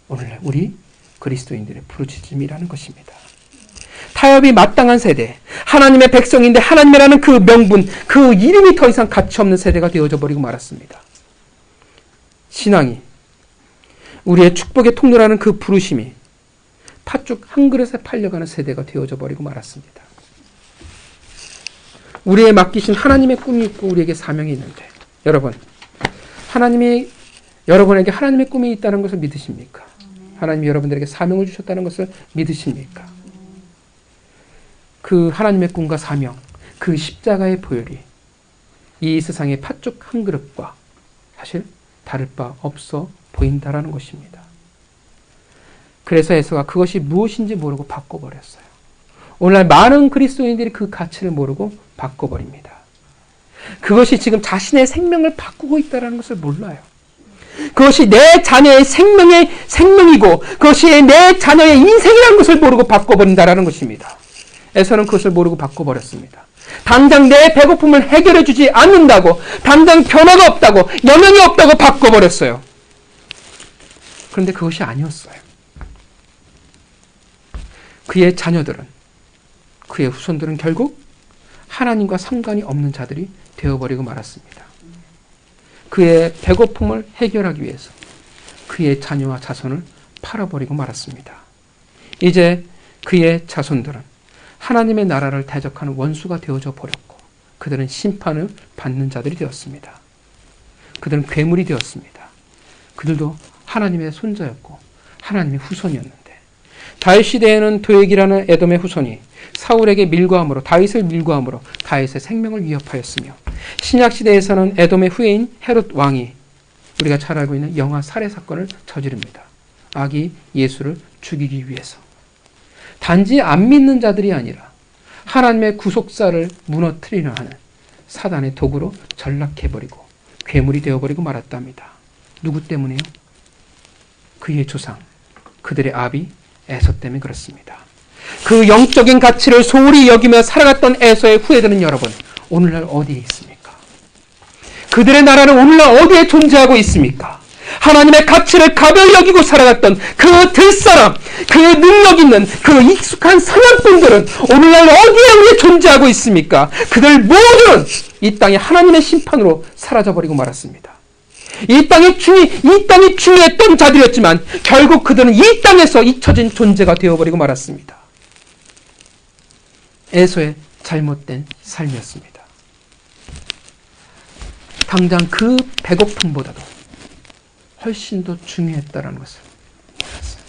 오늘날 우리 그리스도인들의 부르짖음이라는 것입니다. 타협이 마땅한 세대, 하나님의 백성인데 하나님이라는 그 명분, 그 이름이 더 이상 가치 없는 세대가 되어져 버리고 말았습니다. 신앙이 우리의 축복의 통로라는 그 부르심이 팥죽 한 그릇에 팔려가는 세대가 되어져 버리고 말았습니다. 우리의 맡기신 하나님의 꿈이 있고 우리에게 사명이 있는데 여러분, 하나님이 여러분에게 하나님의 꿈이 있다는 것을 믿으십니까? 하나님이 여러분들에게 사명을 주셨다는 것을 믿으십니까? 그 하나님의 꿈과 사명, 그 십자가의 보혈이 이 세상의 팥죽 한 그릇과 사실 다를 바 없어 보인다라는 것입니다. 그래서 에서가 그것이 무엇인지 모르고 바꿔버렸어요. 오늘날 많은 그리스도인들이 그 가치를 모르고 바꿔버립니다. 그것이 지금 자신의 생명을 바꾸고 있다는 것을 몰라요. 그것이 내 자녀의 생명이고 그것이 내 자녀의 인생이라는 것을 모르고 바꿔버린다는 것입니다. 에서는 그것을 모르고 바꿔버렸습니다. 당장 내 배고픔을 해결해 주지 않는다고, 당장 변화가 없다고, 영향이 없다고 바꿔버렸어요. 그런데 그것이 아니었어요. 그의 자녀들은, 그의 후손들은 결국 하나님과 상관이 없는 자들이 되어버리고 말았습니다. 그의 배고픔을 해결하기 위해서 그의 자녀와 자손을 팔아버리고 말았습니다. 이제 그의 자손들은 하나님의 나라를 대적하는 원수가 되어져 버렸고 그들은 심판을 받는 자들이 되었습니다. 그들은 괴물이 되었습니다. 그들도 하나님의 손자였고 하나님의 후손이었는데 다윗 시대에는 도액이라는 에돔의 후손이 사울에게 밀고함으로 다윗을 밀고함으로 다윗의 생명을 위협하였으며 신약 시대에서는 에돔의 후예인 헤롯 왕이 우리가 잘 알고 있는 영아 살해 사건을 저지릅니다. 아기 예수를 죽이기 위해서. 단지 안 믿는 자들이 아니라 하나님의 구속사를 무너뜨리려 하는 사단의 도구로 전락해버리고 괴물이 되어버리고 말았답니다. 누구 때문에요? 그의 조상, 그들의 아비 에서 때문에 그렇습니다. 그 영적인 가치를 소홀히 여기며 살아갔던 에서의 후예들은 여러분, 오늘날 어디에 있습니까? 그들의 나라는 오늘날 어디에 존재하고 있습니까? 하나님의 가치를 가벼이 여기고 살아갔던 그 들사람, 그 능력 있는 그 익숙한 사냥꾼들은 오늘날 어디에 존재하고 있습니까? 그들 모두는 이 땅에 하나님의 심판으로 사라져버리고 말았습니다. 이 땅이 중요했던 자들이었지만 결국 그들은 이 땅에서 잊혀진 존재가 되어버리고 말았습니다. 에서의 잘못된 삶이었습니다. 당장 그 배고픔보다도 훨씬 더 중요했다는 것을 몰랐어요.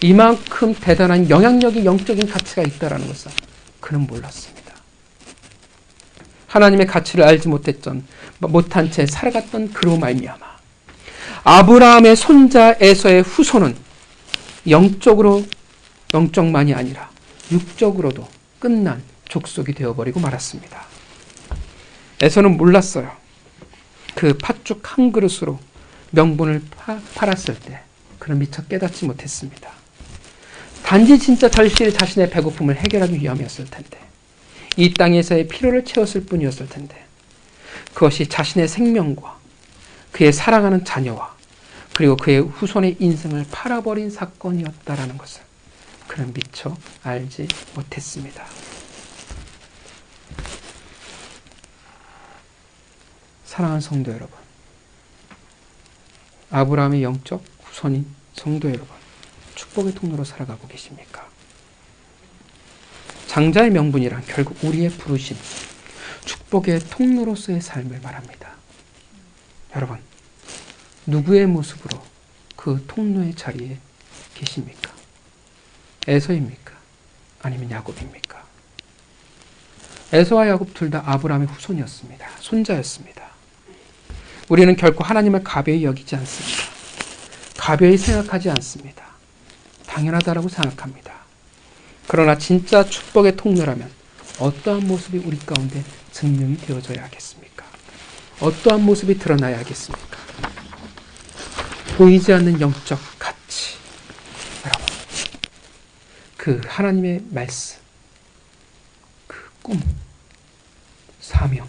이만큼 대단한 영향력이 영적인 가치가 있다는 것을 그는 몰랐습니다. 하나님의 가치를 알지 못한 채 살아갔던 그로 말미암아 아브라함의 손자 에서의 후손은 영적만이 아니라 육적으로도 끝난 족속이 되어버리고 말았습니다. 에서는 몰랐어요. 그 팥죽 한 그릇으로 명분을 팔았을 때 그는 미처 깨닫지 못했습니다. 단지 진짜 절실히 자신의 배고픔을 해결하기 위함이었을 텐데, 이 땅에서의 필요를 채웠을 뿐이었을 텐데, 그것이 자신의 생명과 그의 사랑하는 자녀와 그리고 그의 후손의 인생을 팔아버린 사건이었다라는 것을 그는 미처 알지 못했습니다. 사랑하는 성도 여러분, 아브라함의 영적 후손인 성도 여러분, 축복의 통로로 살아가고 계십니까? 장자의 명분이란 결국 우리의 부르심, 축복의 통로로서의 삶을 말합니다. 여러분, 누구의 모습으로 그 통로의 자리에 계십니까? 에서입니까? 아니면 야곱입니까? 에서와 야곱 둘 다 아브라함의 후손이었습니다. 손자였습니다. 우리는 결코 하나님을 가벼이 여기지 않습니다. 가벼이 생각하지 않습니다. 당연하다라고 생각합니다. 그러나 진짜 축복의 통로라면 어떠한 모습이 우리 가운데 증명이 되어져야 하겠습니까? 어떠한 모습이 드러나야 하겠습니까? 보이지 않는 영적 가치. 여러분, 그 하나님의 말씀, 그 꿈, 사명,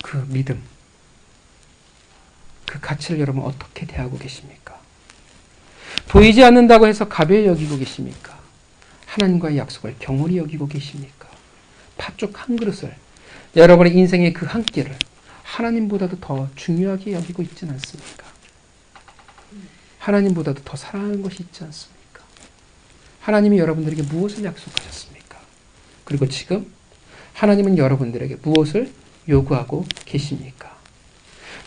그 믿음, 그 가치를 여러분 어떻게 대하고 계십니까? 보이지 않는다고 해서 가벼이 여기고 계십니까? 하나님과의 약속을 경홀히 여기고 계십니까? 팥죽 한 그릇을, 여러분의 인생의 그 한 끼를 하나님보다도 더 중요하게 여기고 있지는 않습니까? 하나님보다도 더 사랑하는 것이 있지 않습니까? 하나님이 여러분들에게 무엇을 약속하셨습니까? 그리고 지금 하나님은 여러분들에게 무엇을 요구하고 계십니까?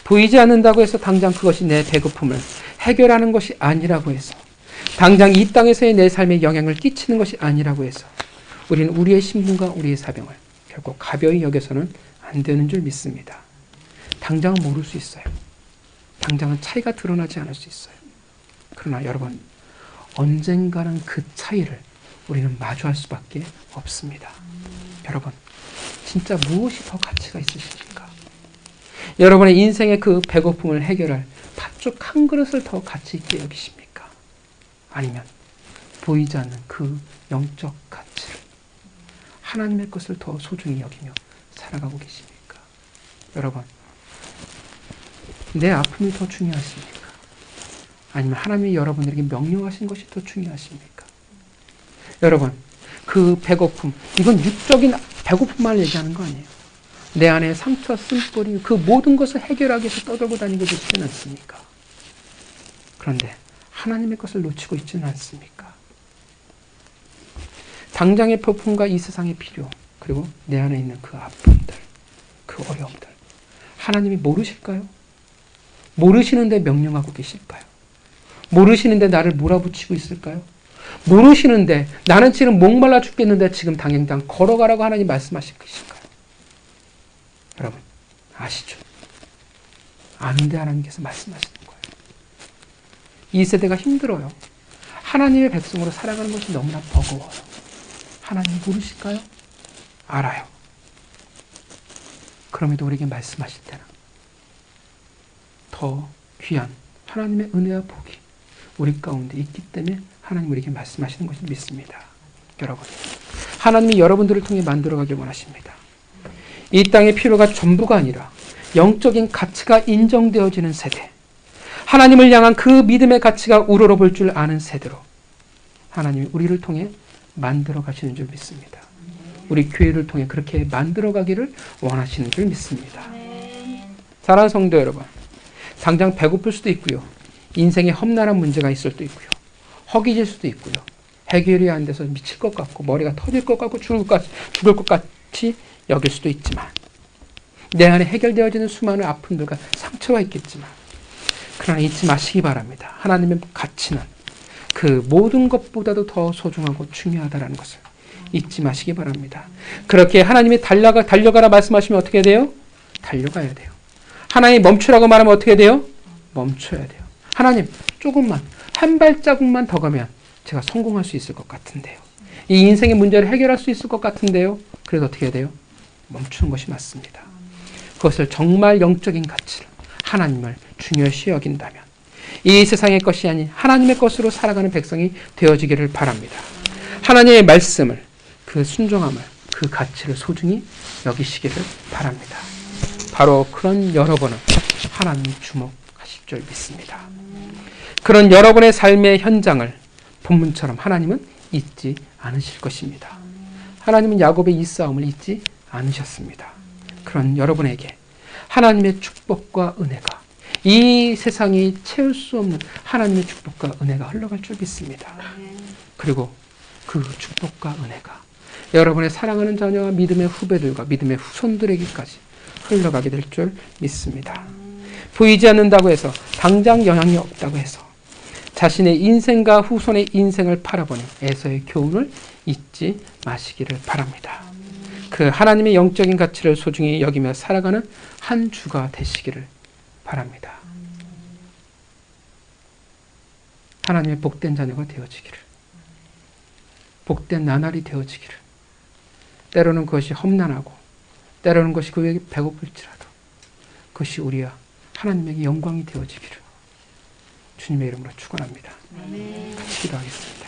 보이지 않는다고 해서 당장 그것이 내 배고픔을 해결하는 것이 아니라고 해서, 당장 이 땅에서의 내 삶에 영향을 끼치는 것이 아니라고 해서 우리는 우리의 신분과 우리의 사명을 결코 가벼이 여겨서는 안 되는 줄 믿습니다. 당장은 모를 수 있어요. 당장은 차이가 드러나지 않을 수 있어요. 그러나 여러분, 언젠가는 그 차이를 우리는 마주할 수밖에 없습니다. 여러분, 진짜 무엇이 더 가치가 있으십니까? 여러분의 인생의 그 배고픔을 해결할 팥죽 한 그릇을 더 가치 있게 여기십니까? 아니면 보이지 않는 그 영적 가치를, 하나님의 것을 더 소중히 여기며 살아가고 계십니까? 여러분, 내 아픔이 더 중요하십니까? 아니면 하나님이 여러분들에게 명령하신 것이 더 중요하십니까? 여러분, 그 배고픔, 이건 육적인 배고픔만 얘기하는 거 아니에요. 내 안에 상처, 쓴뿌리, 그 모든 것을 해결하기 위해서 떠들고 다니고 계시지는 않습니까? 그런데 하나님의 것을 놓치고 있지는 않습니까? 당장의 폭풍과 이 세상의 필요, 그리고 내 안에 있는 그 아픔들, 그 어려움들, 하나님이 모르실까요? 모르시는데 명령하고 계실까요? 모르시는데 나를 몰아붙이고 있을까요? 모르시는데 나는 지금 목말라 죽겠는데 지금 당장 걸어가라고 하나님 말씀하실 것인가요? 여러분, 아시죠? 아는데 하나님께서 말씀하시는 거예요. 이 세대가 힘들어요. 하나님의 백성으로 살아가는 것이 너무나 버거워요. 하나님 모르실까요? 알아요. 그럼에도 우리에게 말씀하실 때는 더 귀한 하나님의 은혜와 복이 우리 가운데 있기 때문에 하나님 우리에게 말씀하시는 것을 믿습니다. 여러분, 하나님이 여러분들을 통해 만들어가길 원하십니다. 이 땅의 필요가 전부가 아니라 영적인 가치가 인정되어지는 세대, 하나님을 향한 그 믿음의 가치가 우러러볼 줄 아는 세대로 하나님이 우리를 통해 만들어 가시는 줄 믿습니다. 우리 교회를 통해 그렇게 만들어 가기를 원하시는 줄 믿습니다. 사랑하는 성도 여러분, 당장 배고플 수도 있고요. 인생에 험난한 문제가 있을 수도 있고요. 허기질 수도 있고요. 해결이 안 돼서 미칠 것 같고 머리가 터질 것 같고 죽을 것 같이 여길 수도 있지만, 내 안에 해결되어지는 수많은 아픔들과 상처가 있겠지만, 그러나 잊지 마시기 바랍니다. 하나님의 가치는 그 모든 것보다도 더 소중하고 중요하다는 것을 잊지 마시기 바랍니다. 그렇게 하나님이 달려가라 말씀하시면 어떻게 돼요? 달려가야 돼요. 하나님 멈추라고 말하면 어떻게 돼요? 멈춰야 돼요. 하나님 조금만, 한 발자국만 더 가면 제가 성공할 수 있을 것 같은데요. 이 인생의 문제를 해결할 수 있을 것 같은데요. 그래도 어떻게 해야 돼요? 멈추는 것이 맞습니다. 그것을 정말 영적인 가치를, 하나님을 중요시 여긴다면 이 세상의 것이 아닌 하나님의 것으로 살아가는 백성이 되어지기를 바랍니다. 하나님의 말씀을, 그 순종함을, 그 가치를 소중히 여기시기를 바랍니다. 바로 그런 여러분은 하나님이 주목하실 줄 믿습니다. 그런 여러분의 삶의 현장을 본문처럼 하나님은 잊지 않으실 것입니다. 하나님은 야곱의 이 싸움을 잊지 않으셨습니다. 그런 여러분에게 하나님의 축복과 은혜가, 이 세상이 채울 수 없는 하나님의 축복과 은혜가 흘러갈 줄 믿습니다. 그리고 그 축복과 은혜가 여러분의 사랑하는 자녀와 믿음의 후배들과 믿음의 후손들에게까지 흘러가게 될 줄 믿습니다. 보이지 않는다고 해서, 당장 영향이 없다고 해서 자신의 인생과 후손의 인생을 바라보는 에서의 교훈을 잊지 마시기를 바랍니다. 그 하나님의 영적인 가치를 소중히 여기며 살아가는 한 주가 되시기를 바랍니다. 하나님의 복된 자녀가 되어지기를, 복된 나날이 되어지기를, 때로는 그것이 험난하고 때로는 그것이 그에게 배고플지라도 그것이 우리와 하나님에게 영광이 되어지기를 주님의 이름으로 축원합니다. 같이 기도하겠습니다.